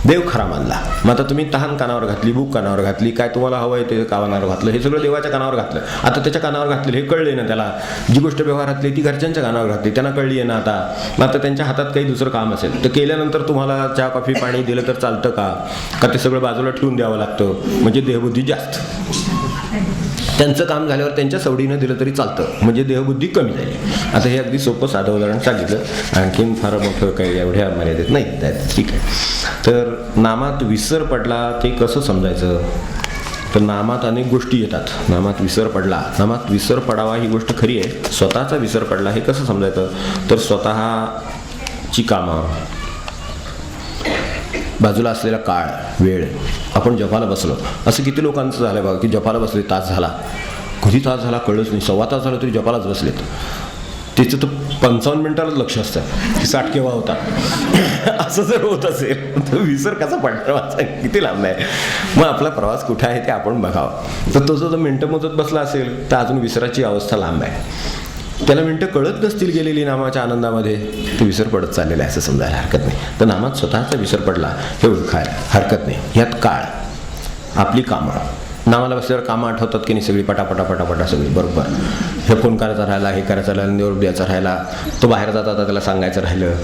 देव खरा मानला. मग आता तुम्ही तहान कानावर घातली, भूक कानावर घातली, काय तुम्हाला हवं आहे ते कानावर घातलं, हे सगळं देवाच्या कानावर घातलं. आता त्याच्या कानावर घातलेलं हे कळले ना त्याला, जी गोष्ट व्यवहारातली ती घरच्यांच्या कानावर घातली, त्यांना कळली आहे ना. आता त्यांच्या हातात काही दुसरं काम असेल तर केल्यानंतर तुम्हाला चहा कॉफी पाणी दिलं तर चालतं का ते सगळं बाजूला ठेवून द्यावं लागतं? म्हणजे देहबुद्धी जास्त. त्यांचं काम झाल्यावर त्यांच्या सवडीनं दिलं तरी चालतं, म्हणजे देहबुद्धी कमी झाली. आता हे अगदी सोपं साधं उदाहरण सांगितलं, आणखीन फार मोठं काही एवढ्या मर्यादेत नाही, ठीक आहे. तर नामात विसर पडला ते कसं समजायचं? तर नामात अनेक गोष्टी येतात. नामात विसर पडला, नामात विसर पडावा ही गोष्ट खरी आहे. स्वतःचा विसर पडला हे कसं समजायचं? तर स्वतःची कामं, बाजूला असलेला काळ, वेळ, आपण जपाला बसलो, असं किती लोकांचं झालं बघा की जपाला बसले, तास झाला, कधी तास झाला कळलंच नाही, 1.25 तास झाला तरी जपालाच बसलेत. त्याचं तर 55 मिनिटालाच लक्ष असतं की 60 केव्हा होता. असं जर होत असेल तर विसर कसा पडणार माझा, किती लांब आहे. मग आपला प्रवास कुठे आहे ते आपण बघावं. तर तो जर मिनटं मोजत बसला असेल तर अजून विसराची अवस्था लांब आहे. त्याला मिनटं कळत नसतील गेलेली नामाच्या आनंदामध्ये, ते विसर पडत चाललेला आहे असं समजायला हरकत नाही. तर नामात स्वतःचा विसर पडला हे ओळखायला हरकत नाही. ह्यात काळ, आपली कामं, नामाला बसल्यावर कामं आठवतात की नाही सगळी पटापटा सगळी बरोबर. हे फोन करायचा राहिला, हे करायचं राहिलं, निरोप द्यायचा राहिला, तो बाहेर जाता त्याला सांगायचं राहिलं,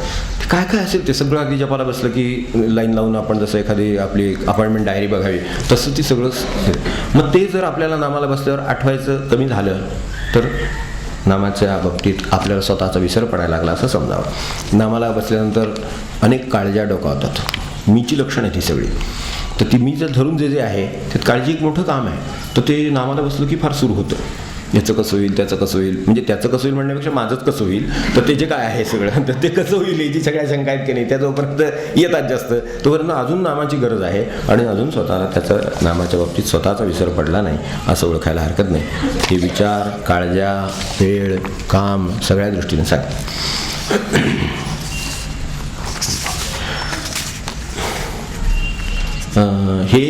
काय काय असेल ते सगळं अगदी जपाला बसलं की लाईन लावून आपण जसं एखादी आपली अपॉइंटमेंट डायरी बघावी तसं ती सगळं. मग ते जर आपल्याला नामाला बसल्यावर आठवायचं कमी झालं तर नामाच्या बाबतीत आपल्याला स्वतःचा विसर पडायला लागला असं समजावं. नामाला बसल्यानंतर अनेक काळज्या डोकावतात, मीची लक्षणं आहे ती सगळी. तर ती मी जर धरून जे आहे त्यात काळजी एक मोठं काम आहे. तर ते नामाला बसलं की फार सुरू होतं, याचं कसं होईल, त्याचं कसं होईल, म्हणजे त्याचं कसं होईल म्हणण्यापेक्षा माझंच कसं होईल, तर ते जे काय आहे सगळं तर ते कसं होईल याची सगळ्या शंका आहेत की नाही, त्या जोपर्यंत येतात जास्त तोपर्यंत अजून नामाची गरज आहे. आणि अजून स्वतःला त्याचं नामाच्या बाबतीत स्वतःचा विसर पडला नाही असं ओळखायला हरकत नाही. हे विचार, काळज्या, वेळ, काम सगळ्या दृष्टीने सांग. हे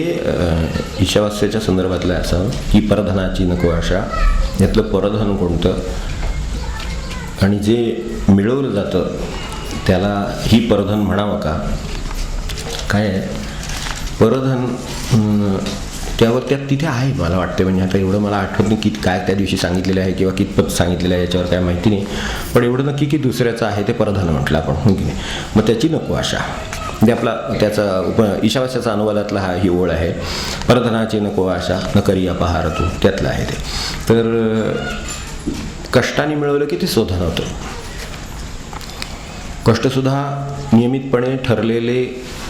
ईशावास्याच्या संदर्भातलं असं की परधनाची नको आशा, यातलं परधन कोणतं आणि जे मिळवलं जातं त्याला ही परधन म्हणावं का, काय आहे परधन, त्यावर तिथे आहे मला वाटते. म्हणजे आता एवढं मला आठवत नाही की काय त्या दिवशी सांगितलेलं आहे किंवा कितपत सांगितलेलं आहे याच्यावर काय माहिती नाही, पण एवढं नक्की की दुसऱ्याचं आहे ते परधन म्हटलं आपण, हो की नाही. मग त्याची नको आशा म्हणजे आपला त्याचा ईशावास्याचा अनुवादातला ही ओळ आहे, परधनाची नको आशा न करी अपहार तू, त्यातलं आहे ते. तर कष्टाने मिळवलं की ते शोधन होतं. कष्टसुद्धा नियमितपणे ठरलेले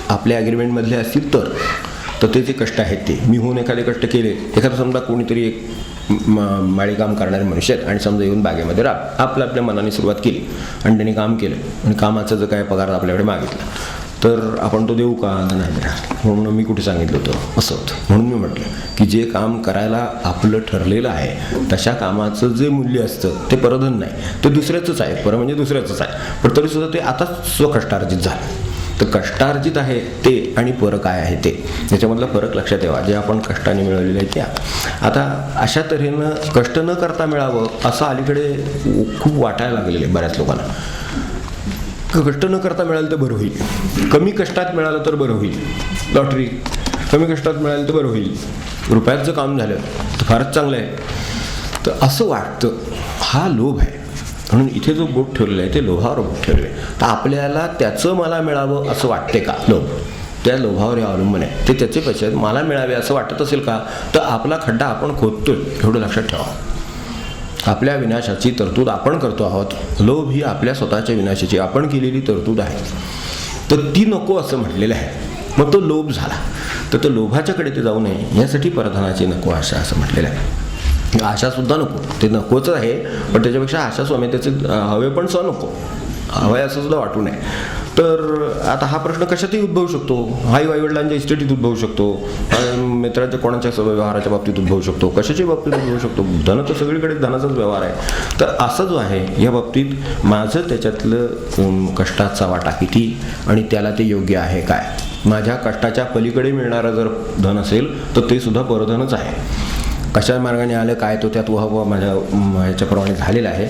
आपल्या ॲग्रीमेंटमधले असतील तर ते जे कष्ट आहेत ते मी होऊन एखादे कष्ट केले. एखादं समजा कोणीतरी एक माळीकाम करणारे मनुष्य आहेत आणि समजा येऊन बागेमध्ये आपल्या मनाने सुरुवात केली आणि त्यांनी काम केलं आणि कामाचा जो काय पगार आपल्याकडे मागितला तर आपण तो देऊ का, नाही देणार. म्हणून मी कुठे सांगितलं होतं असं होतं. म्हणून मी म्हटलं की जे काम करायला आपलं ठरलेलं आहे तशा कामाचं जे मूल्य असतं ते परधन नाही, ते दुसऱ्याचंच आहे. पर म्हणजे दुसऱ्याचंच आहे, पण तरीसुद्धा ते आता स्वकष्टार्जित झालं. तर कष्टार्जित आहे ते आणि पर काय आहे ते, याच्यामधला फरक लक्षात ठेवा. जे आपण कष्टाने मिळवलेलं आहे त्या आता अशा तऱ्हेनं कष्ट न करता मिळावं असं अलीकडे खूप वाटायला लागलेलं आहे बऱ्याच लोकांना. कष्ट न करता मिळालं तर बरं होईल, कमी कष्टात मिळालं तर बरं होईल, लॉटरी कमी कष्टात मिळालं तर बरं होईल, रुपयाचं काम झालं तर फारच चांगलं आहे. तर असं वाटतं, हा लोभ आहे. म्हणून इथे जो बोट ठेवलेला आहे ते लोभावर बोट ठेवलेलं आहे. तर आपल्याला त्याचं मला मिळावं असं वाटते का, लोभ त्या लोभावर हे अवलंबून आहे. ते त्याचे पैसे मला मिळावे असं वाटत असेल का, तर आपला खड्डा आपण खोदतोय एवढं लक्षात ठेवा. आपल्या विनाशाची तरतूद आपण करतो आहोत. लोभ ही आपल्या स्वतःच्या विनाशाची आपण केलेली तरतूद आहे, तर ती नको असं म्हटलेलं आहे. मग तो लोभ झाला तर तो लोभाच्याकडे ते जाऊ नये यासाठी परधनाची नको आशा असं म्हटलेलं आहे. आशासुद्धा नको, ते नकोच आहे, पण त्याच्यापेक्षा आशा स्वामी त्याचे हवे पण नको हवंय असं सुद्धा वाटू नये. तर आता हा प्रश्न कशातही उद्भवू शकतो. आई वडिलांच्या इस्टेटीत उद्भवू शकतो, मित्राच्या कोणाच्या व्यवहाराच्या बाबतीत उद्भवू शकतो, कशाच्या बाबतीत उद्भवू शकतो. धन तर सगळीकडे धनाचाच व्यवहार आहे. तर असा जो आहे या बाबतीत माझं त्याच्यातलं कष्टाचा वाटा किती आणि त्याला ते योग्य आहे काय. माझ्या कष्टाच्या पलीकडे मिळणारं जर धन असेल तर ते सुद्धा परधनच आहे. कशा मार्गाने आलं काय तो त्यात माझ्या ह्याच्याप्रमाणे झालेला आहे.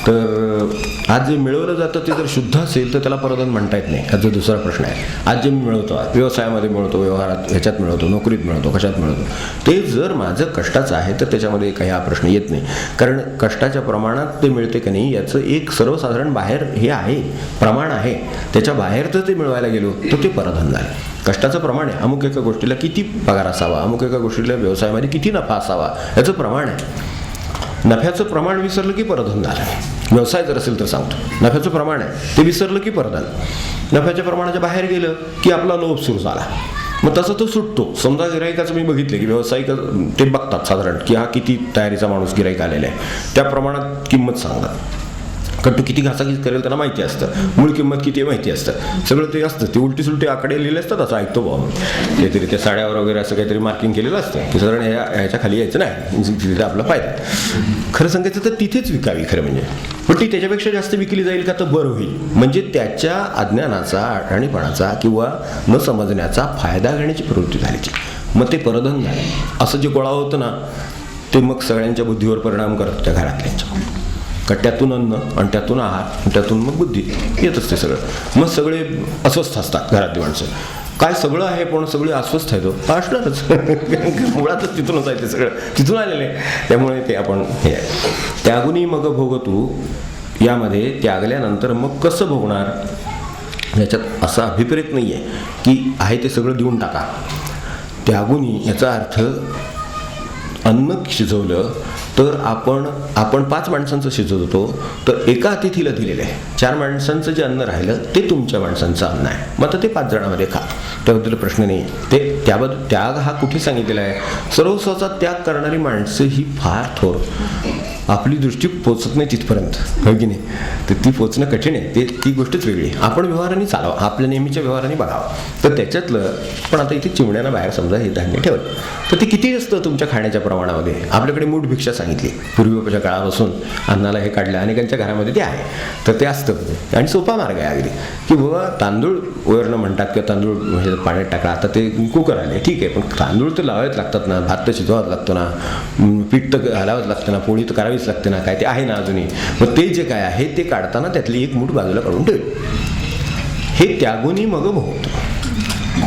तर आज जे मिळवलं जातं ते जर शुद्ध असेल तर त्याला परधन म्हणता येत नाही. हा जो दुसरा प्रश्न आहे. आज जे मी मिळवतो, व्यवसायामध्ये मिळवतो, व्यवहारात ह्याच्यात मिळवतो, नोकरीत मिळवतो, कशात मिळवतो, ते जर माझं कष्टाचं आहे तर त्याच्यामध्ये काही हा प्रश्न येत नाही. कारण कष्टाच्या प्रमाणात ते मिळते की नाही याचं एक सर्वसाधारण बाहेर हे आहे, प्रमाण आहे. त्याच्या बाहेर जर ते मिळवायला गेलो तर ते परधन झालं. कष्टाचं प्रमाण आहे. अमुक एका गोष्टीला किती पगार असावा, अमुक एका गोष्टीला व्यवसायामध्ये किती नफा असावा याचं प्रमाण आहे. नफ्याचं प्रमाण विसरलं की परधन झालं. व्यवसाय जर असेल तर सांगतो नफ्याचं प्रमाण आहे ते विसरलं की परधन. नफ्याच्या प्रमाणाच्या बाहेर गेलं की आपला लोभ सुरू झाला. मग तसं तो सुटतो. समजा गिराईकाचं मी बघितलं की व्यावसायिक ते बघतात साधारण की हा किती तयारीचा माणूस गिराईक आलेला आहे, त्या प्रमाणात किंमत सांगतात. कारण तो किती घासाघीस करेल त्यांना माहिती असतं, मूळ किंमत किती आहे माहिती असतं, सगळं ते असतं. ते उलटी सुलटी आकडे लिहिले असतात, असं ऐकतो बाबा मी काहीतरी त्या साड्यावर वगैरे असं काहीतरी मार्किंग केलेलं असतं की साधारण ह्याच्या खाली यायचं नाही, तिथे आपला फायदा. खरं सांगायचं तर तिथेच विकावी खरं म्हणजे, पण ती त्याच्यापेक्षा जास्त विकली जाईल का तर बरं होईल. म्हणजे त्याच्या अज्ञानाचा, अडाणीपणाचा किंवा न समजण्याचा फायदा घेण्याची प्रवृत्ती झालीची, मग ते परधन झालं. असं जे गोळा होतं ना ते मग सगळ्यांच्या बुद्धीवर परिणाम करत त्या घरातल्यांच्या. का त्यातून अन्न आणि त्यातून आहार आणि त्यातून मग बुद्धी येत असते सगळं. मग सगळे अस्वस्थ असतात घरातली माणसं. काय सगळं आहे पण सगळे अस्वस्थ आहे, तो असणारच मुळातच तिथूनच आहे, ते सगळं तिथून आलेलं आहे. त्यामुळे ते आपण हे आहे. त्यागुनी मग भोगतू, यामध्ये त्यागल्यानंतर मग कसं भोगणार याच्यात असा अभिप्रेत नाही आहे की आहे ते सगळं देऊन टाका. त्यागुनी याचा अर्थ अन्न शिजवलं तर आपण 5 माणसांचं शिजवत होतो, तर एका अतिथीला दिलेलं आहे. 4 माणसांचं जे अन्न राहिलं ते तुमच्या माणसांचं अन्न आहे, मग आता ते 5 जणांमध्ये खा, त्याबद्दल प्रश्न नाही. ते त्याबद्दल त्याग हा कुठे सांगितलेला आहे? सर्वस्वाचा त्याग करणारी माणसं ही फार थोर, आपली दृष्टी पोचत नाही तिथपर्यंत, हो की नाही? तर ती पोचणं कठीण आहे, ती गोष्टच वेगळी. आपण व्यवहाराने चालावं, आपल्या नेहमीच्या व्यवहाराने बघावं. तर त्याच्यातलं पण आता इथे चिमण्याला बाहेर समजा हे धान्य ठेवलं, तर ते किती असतं तुमच्या खाण्याच्या प्रमाणामध्ये? आपल्याकडे मूठ भिक्षा सांगितली पूर्वीच्या काळापासून, अन्नाला हे काढलं, अनेकांच्या घरामध्ये ते आहे, तर ते असतं. आणि सोपा मार्ग आहे अगदी की बाबा तांदूळ वरनं म्हणतात किंवा तांदूळ म्हणजे पाण्यात टाकला, आता ते कुकर आले ठीक आहे, पण तांदूळ तर लावायच लागतात ना, भात तर शिजवावंच लागतो ना, पीठ तर घालावंच लागतं ना, पोळी तर करावीच लागते ना, काय ते आहे ना अजूनही. मग ते जे काय आहे ते काढताना त्यातली एक मूठ बाजूला काढून ठेव, हे त्यागुनी मग भोगतो.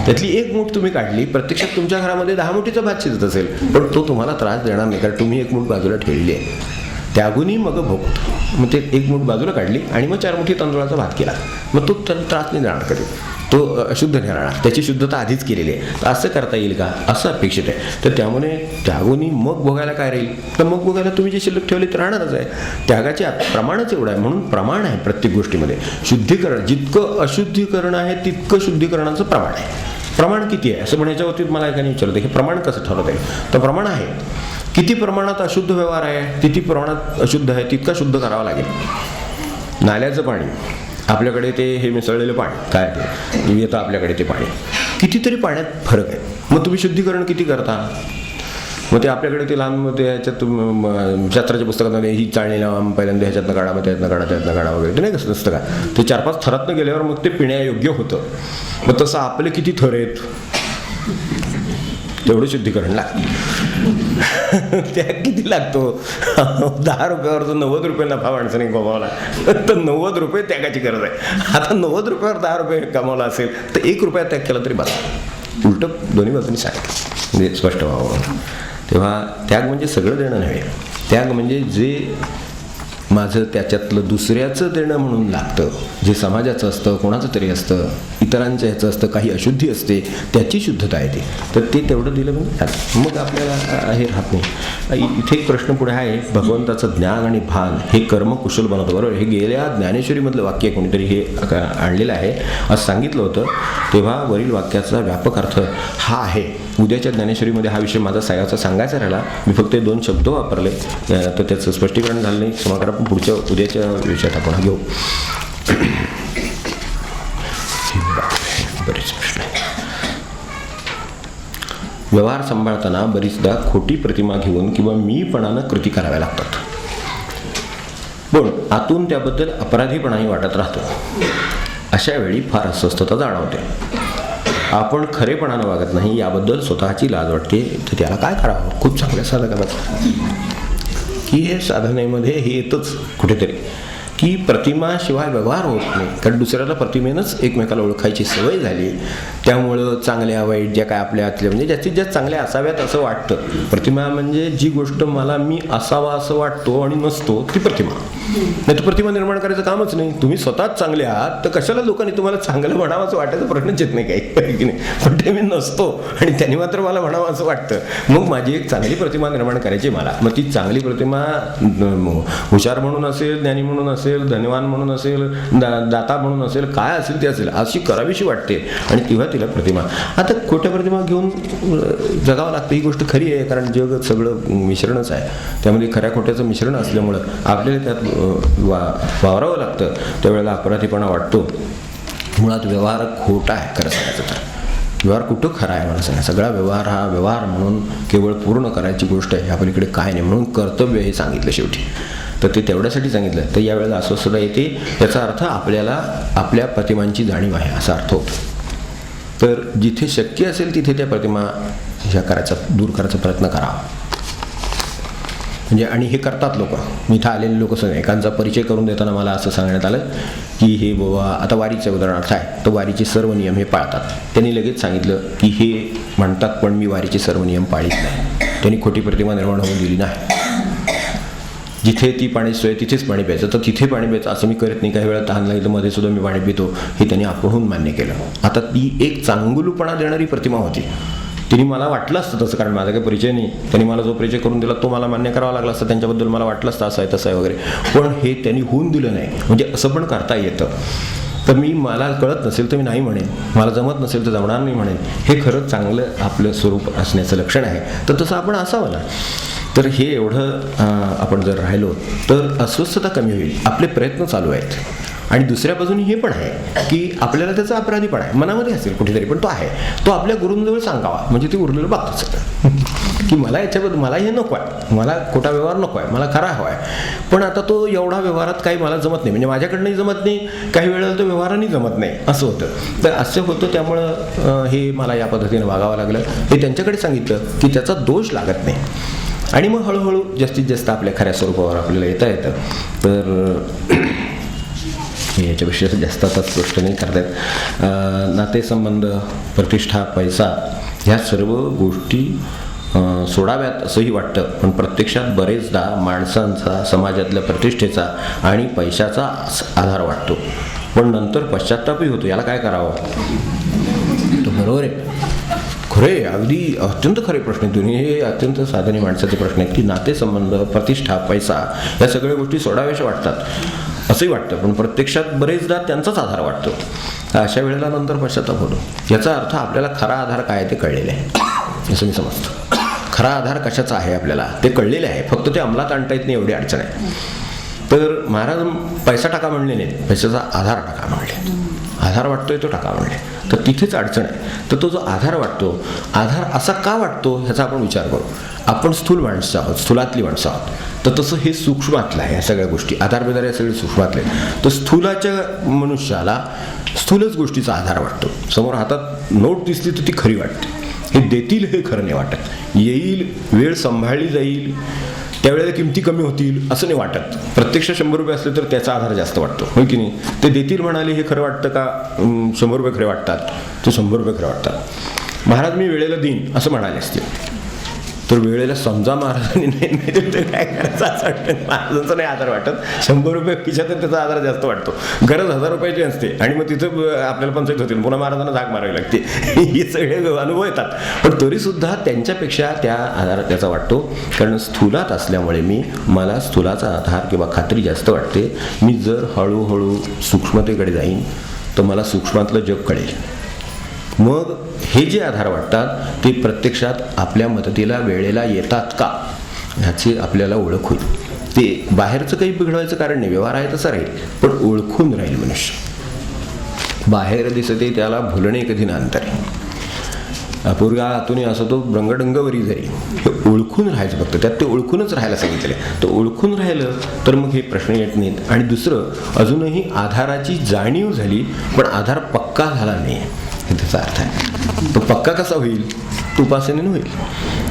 त्यातली एक मूठ तुम्ही काढली, प्रत्यक्षात तुमच्या घरामध्ये 10 मुठीचा भात शिजत असेल, पण तो तुम्हाला त्रास देणार नाही कारण तुम्ही एक मूठ बाजूला ठेवली आहे. त्यागुनी मग भोगतो. मग ते एक मूठ बाजूला काढली आणि मग 4 मुठी तांदूळाचा भात केला, मग तो त्याला त्रास नाही देणार कधी, तो अशुद्ध नाही राहणार, त्याची शुद्धता आधीच केलेली आहे. तर असं करता येईल का, असं अपेक्षित आहे. तर त्यामुळे त्यागुनी मग भोगायला काय राहील, तर मग भोगायला तुम्ही जे शिल्लक ठेवले तर राहणारच आहे. त्यागाचे प्रमाणच एवढं आहे, म्हणून प्रमाण आहे प्रत्येक गोष्टीमध्ये. शुद्धीकरण जितकं अशुद्धीकरण आहे तितकं शुद्धीकरणाचं प्रमाण आहे. प्रमाण किती आहे असं म्हणायच्या बाबतीत मला एकाने विचारलं की प्रमाण कसं ठरवता येईल, तर प्रमाण आहे किती प्रमाणात अशुद्ध व्यवहार आहे, किती प्रमाणात अशुद्ध आहे तितका शुद्ध करावा लागेल. नाल्याचं पाणी आपल्याकडे, ते हे मिसळलेलं पाणी काय ते येतं आपल्याकडे, ते पाणी कितीतरी पाण्यात फरक आहे. मग तुम्ही शुद्धीकरण किती करता? मग ते आपल्याकडे ते लहान ते ह्याच्यात शास्त्राच्या पुस्तकामध्ये ही चाळणी लावा, पहिल्यांदा ह्याच्यातनं काढा, मग त्यातनं काढा, त्यातनं काढा वगैरे, ते नाही कसं नसतं का, ते 4-5 थरातनं गेल्यावर मग ते पिण्यायोग्य होतं. मग तसं आपले किती थर आहेत तेवढं शुद्धीकरण लागतं. त्या किती लागतो? 10 रुपयावर जो 90 रुपये नफा माणसाने कमावला तर 90 रुपये त्यागाची गरज आहे. आता 90 रुपयावर 10 रुपये कमावला असेल तर 1 रुपया त्याग केला तरी बस. उलट दोन्ही बाजूंनी सांगितलं म्हणजे स्पष्ट व्हावं. तेव्हा त्याग म्हणजे सगळं देणं नव्हे, त्याग म्हणजे जे माझं त्याच्यातलं दुसऱ्याचं देणं म्हणून लागतं, जे समाजाचं असतं, कोणाचं तरी असतं, इतरांच्या ह्याचं असतं, काही अशुद्धी असते, त्याची शुद्धता येते, तर ते तेवढं दिलं म्हणजे मग आपल्याला हे राहत नाही. इथे एक प्रश्न पुढे आहे, भगवंताचं ज्ञान आणि भान हे कर्म कुशल बनवतं. बरोबर, हे गेल्या ज्ञानेश्वरीमधलं वाक्य कोणीतरी हे आणलेलं आहे असं सांगितलं होतं. तेव्हा वरील वाक्याचा व्यापक अर्थ हा आहे. उद्याच्या ज्ञानेश्वरीमध्ये हा विषय माझा सांगायचा राहिला, मी फक्त 2 शब्द वापरले, तर त्याचं स्पष्टीकरण झालं नाही. समाकार आपण पुढच्या उद्याच्या विषयात आपण घेऊ. बरेच प्रश्न आहे. व्यवहार सांभाळताना बरीचदा खोटी प्रतिमा घेऊन किंवा मीपणानं कृती कराव्या लागतात, पण आतून त्याबद्दल अपराधीपणाही वाटत राहतो. अशा वेळी फार अस्वस्थता जाणवते. आपण खरेपणानं वागत नाही याबद्दल स्वतःची लाज वाटते. तर त्याला काय करावं? खूप चांगल्या साधकाला की हे साधनेमध्ये हे येतच कुठेतरी की प्रतिमाशिवाय व्यवहार होत नाही, कारण दुसऱ्याला प्रतिमेनंच एकमेकाला ओळखायची सवय झाली. त्यामुळं चांगल्या वाईट ज्या काय आपल्या आतल्या म्हणजे जास्तीत जास्त चांगल्या असाव्यात असं वाटतं. प्रतिमा म्हणजे जी गोष्ट मला मी असावा असं वाटतो आणि नसतो ती प्रतिमा. नाही तर प्रतिमा निर्माण करायचं कामच नाही. तुम्ही स्वतःच चांगले आहात तर कशाला लोकांनी तुम्हाला चांगलं म्हणावं असं वाटायचा प्रश्नच येत नाही काही की नाही. पण ते मी नसतो आणि त्यांनी मात्र मला म्हणावं असं वाटतं. मग माझी एक चांगली प्रतिमा निर्माण करायची मला. मग ती चांगली प्रतिमा हुशार म्हणून असेल, ज्ञानी म्हणून असेल, धनवान म्हणून असेल, दाता म्हणून असेल, काय असेल ते असेल अशी करावीशी वाटते आणि तेव्हा तिला प्रतिमा. आता खोट्या प्रतिमा घेऊन जगावं लागतं ही गोष्ट खरी आहे, कारण जग सगळं मिश्रणच आहे. त्यामध्ये खऱ्या खोट्याचं मिश्रण असल्यामुळं आपल्याला त्यात वावरावं लागतं त्यावेळेला अपराधीपणा वाटतो. मुळात व्यवहार खोटा आहे खरं सांगायचं तर. व्यवहार कुठं खरा आहे मला सांगा. सगळा व्यवहार हा व्यवहार म्हणून केवळ पूर्ण करायची गोष्ट आहे, आपल्याकडे काय नाही. म्हणून कर्तव्य हे सांगितलं शेवटी, तर ते तेवढ्यासाठी सांगितलं. तर यावेळेला अस्वस्थता येते, याचा अर्थ आपल्याला आपल्या प्रतिमांची जाणीव आहे असा अर्थ होतो. तर जिथे शक्य असेल तिथे त्या प्रतिमा ह्या दूर करायचा प्रयत्न करावा. म्हणजे आणि हे करतात लोक. मी इथं आलेले लोक सगळे एकांचा परिचय करून देताना मला असं सांगण्यात आलं की हे बाबा आता वारीचं उदाहरणार्थ आहे, तर वारीचे सर्व नियम हे पाळतात. त्यांनी लगेच सांगितलं की हे म्हणतात पण मी वारीचे सर्व नियम पाळीत नाही. त्यांनी खोटी प्रतिमा निर्माण होऊन दिली नाही. जिथे ती पाणी सोय तिथेच पाणी प्यायचं, तर तिथे पाणी प्यायचं असं मी करत नाही. काही वेळा तहान लागली तर मध्ये सुद्धा मी पाणी पितो, हे त्यांनी आपणहून मान्य केलं. आता ती एक चांगुलपणा देणारी प्रतिमा होती. तिने मला वाटलं असतं तसं, कारण माझा काही परिचय नाही. त्यांनी मला जो परिचय करून दिला तो मला मान्य करावा लागला असतं. त्यांच्याबद्दल मला वाटलं असतं असं आहे तसं आहे वगैरे, पण हे त्यांनी होऊन दिलं नाही. म्हणजे असं पण करता येतं. तर मला कळत नसेल तर मी नाही म्हणेन, मला जमत नसेल तर जमणार नाही म्हणेन. हे खरंच चांगलं आपलं स्वरूप असण्याचं लक्षण आहे. तर तसं आपण असावं ना. तर हे एवढं आपण जर राहिलो तर अस्वस्थता कमी होईल. आपले प्रयत्न चालू आहेत. आणि दुसऱ्या बाजूने हे पण आहे की आपल्याला त्याचा अपराधीपणा आहे, मनामध्ये असेल कुठेतरी, पण तो आहे. तो आपल्या गुरूंजवळ सांगावा, म्हणजे ते उरलेलं बघतं सगळं की मला याच्याबद्दल मला हे नको आहे, मला खोटा व्यवहार नको आहे, मला खरा हवा आहे. पण आता तो एवढा व्यवहारात काही मला जमत नाही, म्हणजे माझ्याकडनंही जमत नाही, काही वेळेला तो व्यवहाराने जमत नाही असं होतं. तर असं होतं. त्यामुळं हे मला या पद्धतीने वागावं लागलं. हे त्यांच्याकडे सांगितलं की त्याचा दोष लागत नाही. आणि मग हळूहळू जास्तीत जास्त आपल्या खऱ्या स्वरूपावर आपल्याला येता येतं. तर याच्यापेक्षा जास्त आता गोष्ट नाही करता येत. नातेसंबंध, प्रतिष्ठा, पैसा ह्या सर्व गोष्टी सोडाव्यात असंही वाटतं, पण प्रत्यक्षात बरेचदा माणसांचा, समाजातल्या प्रतिष्ठेचा आणि पैशाचा आधार वाटतो, पण नंतर पश्चात्तापही होतो. याला काय करावं? तो बरोबर आहे, खरे, अगदी अत्यंत खरे प्रश्न आहेत दोन्ही. हे अत्यंत साधारण माणसाचे प्रश्न आहेत की नातेसंबंध, प्रतिष्ठा, पैसा या सगळ्या गोष्टी सोडाव्याशा वाटतात असंही वाटतं, पण प्रत्यक्षात बरेचदा त्यांचाच आधार वाटतो. अशा वेळेला नंतर पश्चात्ताप होतो. याचा अर्थ आपल्याला खरा आधार काय ते कळलेलं आहे असं मी समजतो. खरा आधार कशाचा आहे आपल्याला ते कळलेले आहे, फक्त ते अंमलात आणता येत नाही एवढी अडचण आहे. तर महाराज पैसा टाका म्हणले नाहीत, पैशाचा आधार टाका म्हणले. आधार वाटतोय तो टाका म्हणले, तर तिथेच अडचण आहे. तर तो जो आधार वाटतो, आधार असा का वाटतो ह्याचा आपण विचार करू. आपण स्थूल माणसं आहोत, स्थूलातली माणसं आहोत, तर तसं हे सूक्ष्मातलं आहे. या सगळ्या गोष्टी आधार बिधार या सगळे सूक्ष्मातले. तर स्थूलाच्या मनुष्याला स्थूलच गोष्टीचा आधार वाटतो. समोर हातात नोट दिसली तर ती खरी वाटते, हे देतील हे खरं नाही वाटत. येईल, वेळ सांभाळली जाईल, त्यावेळेला किमती कमी होतील असं नाही वाटत. प्रत्यक्ष 100 रुपये असले तर त्याचा आधार जास्त वाटतो, होय की नाही. ते देतील म्हणाले हे खरं वाटतं का 100 रुपये खरे वाटतात? ते 100 रुपये खरे वाटतात. महाराज मी वेळेला देईन असं म्हणाले असते, तर वेळेला समजा महाराजांनी नाही दिलं तर काय करायचं असं वाटतं. महाराजांचा नाही आधार वाटत, 100 रुपये खिशात त्याचा आधार जास्त वाटतो. गरज 1000 रुपयाची असते आणि मग तिथं आपल्याला पंचायत होतील, पुन्हा महाराजांना झाक मारावी लागते. हे सगळे अनुभव येतात, पण तरीसुद्धा त्यांच्यापेक्षा त्या आधार त्याचा वाटतो. कारण स्थूलात असल्यामुळे मला स्थूलाचा आधार किंवा खात्री जास्त वाटते. मी जर हळूहळू सूक्ष्मतेकडे जाईन तर मला सूक्ष्मातलं जग कळेल. मग हे जे आधार वाटतात ते प्रत्यक्षात आपल्या मदतीला वेळेला येतात का ह्याची आपल्याला ओळख होईल. ते बाहेरचं काही बिघडवायचं कारण नाही, व्यवहार आहे तसा राहील, पण ओळखून राहील मनुष्य. बाहेर दिसते त्याला भुलणे कधी नांतरे, पूर्गा आतून असं तो रंगडंगवरी जरी, हे ओळखून राहायचं फक्त. त्यात ते ओळखूनच राहायला सांगितले. तर ओळखून राहिलं तर मग हे प्रश्न येत नाहीत. आणि दुसरं, अजूनही आधाराची जाणीव झाली पण आधार पक्का झाला नाही, हे त्याचा अर्थ आहे. तो पक्का कसा होईल? तो उपासनेने होईल.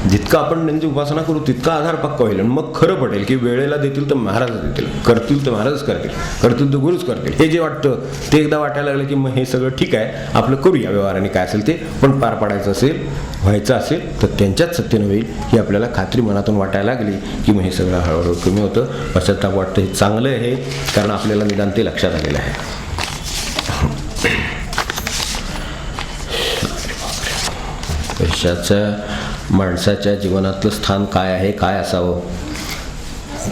जितकं आपण त्यांची उपासना करू तितका आधार पक्का होईल. आणि मग खरं पटेल की वेळेला देतील तर महाराज देतील, करतील तर महाराजच करतील, करतील तर गुरुच करतील. हे जे वाटतं ते एकदा वाटायला लागलं की मग हे सगळं ठीक आहे, आपलं करूया व्यवहाराने काय असेल ते. पण पार पाडायचं असेल, व्हायचं असेल तर त्यांच्याच सत्तेनं होईल ही आपल्याला खात्री मनातून वाटायला लागली की मग हे सगळं हळूहळू कमी होतं. पश्चात्ताप वाटतं. हे चांगलं आहे, कारण आपल्याला निदान ते लक्षात आलेलं आहे. पैशाच्या माणसाच्या जीवनातलं स्थान काय आहे, काय असावं,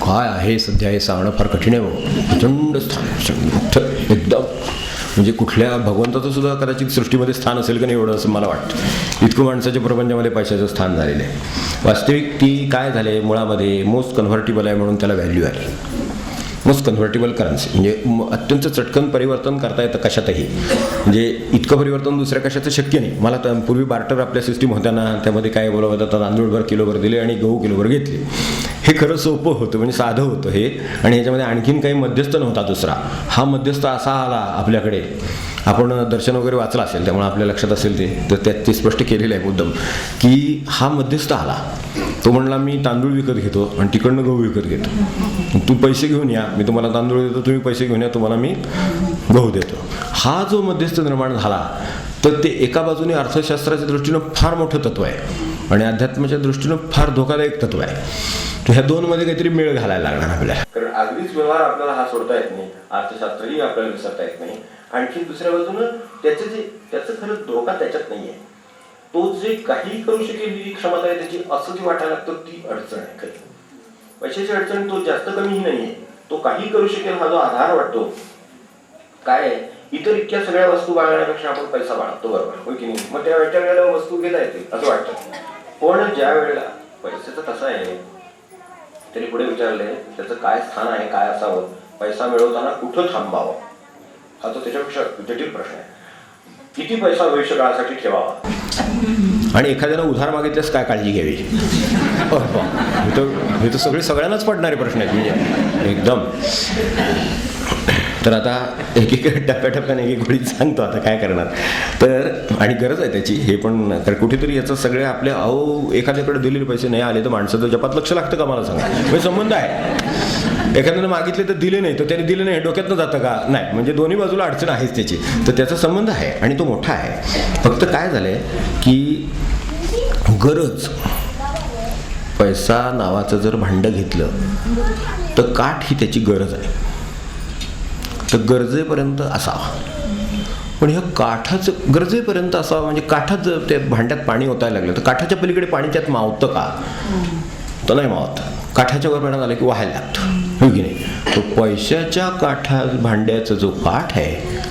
काय आहे सध्या हे सांगणं फार कठीण आहे. प्रचंड स्थान एकदम, म्हणजे कुठल्या भगवंताचं सुद्धा कदाचित सृष्टीमध्ये स्थान असेल का नाही एवढं असं मला वाटतं. इतकं माणसाच्या प्रपंचामध्ये पैशाचं स्थान झालेलं आहे. वास्तविक ती काय झाले, मुळामध्ये मोस्ट कन्व्हर्टिबल आहे म्हणून त्याला व्हॅल्यू आहे. मोस्ट कन्व्हर्टेबल करन्सी, म्हणजे अत्यंत चटकन परिवर्तन करता येतं कशातही. म्हणजे इतकं परिवर्तन दुसऱ्या कशाचं शक्य नाही. मला तर पूर्वी बार्टर आपल्या सिस्टीम होत्या ना, त्यामध्ये काय बोलावं होतं, तांदूळभर किलोभर दिले आणि गहू किलोभर घेतले. हे खरं सोपं होतं, म्हणजे साधं होतं हे. आणि ह्याच्यामध्ये आणखीन काही मध्यस्थ नव्हता दुसरा. हा मध्यस्थ असा आला आपल्याकडे, आपण दर्शन वगैरे वाचलं असेल त्यामुळे आपल्या लक्षात असेल ते, तर त्यात ते स्पष्ट केलेलं आहे मुद्दाम, की हा मध्यस्थ आला. तो म्हणला मी तांदूळ विकत घेतो आणि तिकडनं गहू विकत घेतो, तू पैसे घेऊन या, मी तुम्हाला तांदूळ देतो, तुम्ही पैसे घेऊन या, तुम्हाला मी गहू देतो. हा जो मध्यस्थ निर्माण झाला, तर ते एका बाजूने अर्थशास्त्राच्या दृष्टीनं फार मोठं तत्व आहे आणि अध्यात्माच्या दृष्टीनं फार धोकादायक तत्व आहे. तर ह्या दोनमध्ये काहीतरी मेळ घालायला लागणार आपल्याला, कारण अगदीच व्यवहार आपल्याला हा सोडता येत नाही, अर्थशास्त्रही आपल्याला विसरता येत नाही. आणखी दुसऱ्या बाजूनं त्याचं खरं धोका त्याच्यात नाहीये. तो जे काही करू शकेल ही क्षमता आहे त्याची, असं जे वाटायला लागतं ती अडचण आहे. खरी पैशाची अडचण तो जास्त कमीही नाहीये, तो काही करू शकेल हा जो आधार वाटतो. काय आहे, इतर इतक्या सगळ्या वस्तू बाळगण्यापेक्षा आपण पैसा बाळगतो, बरोबर होय की नाही? मग त्या वेळेला वस्तू घेता येते असं वाटतं. पण ज्या वेळेला पैशाचं कसं आहे, तरी पुढे विचारले त्याचं काय स्थान आहे, काय असावं, पैसा मिळवताना कुठं थांबावं, हा तो त्याच्यापेक्षा जटिल प्रश्न आहे. किती पैसा भविष्य काळासाठी ठेवावा आणि एखाद्यानं उधार मागितल्यास काय काळजी घ्यावी, हे तर सगळ्यांनाच पडणारे प्रश्न आहेत म्हणजे एकदम. तर आता एक टप्प्याटप्प्याने एक गोळी सांगतो आता काय करणार. तर आणि गरज आहे त्याची, हे पण कारण कुठेतरी याचं सगळे आपले एखाद्याकडे दिलेले पैसे नाही आले तर माणसाचं जपात लक्ष लागतं का, मला सांगा. म्हणजे संबंध आहे, एखाद्यानं मागितले तर दिले नाही, तर त्याने दिले नाही डोक्यातनं जातं का, नाही. म्हणजे दोन्ही बाजूला अडचण आहेच त्याची. तर त्याचा संबंध आहे आणि तो मोठा आहे. फक्त काय झालंय की गरज, पैसा नावाचं जर भांडं घेतलं तर काठ ही त्याची गरज आहे, तर गरजेपर्यंत असावा. पण ह्या काठाचं गरजेपर्यंत असावं म्हणजे काठात जर त्या भांड्यात पाणी ओतायला लागलं तर काठाच्या पलीकडे पाणी त्यात मावतं का, तर नाही मावत. काठाच्या वर पाणी झालं की वाहायला लागतं, हो की नाही. तो पैशाच्या भांड्याचा जो काठ आहे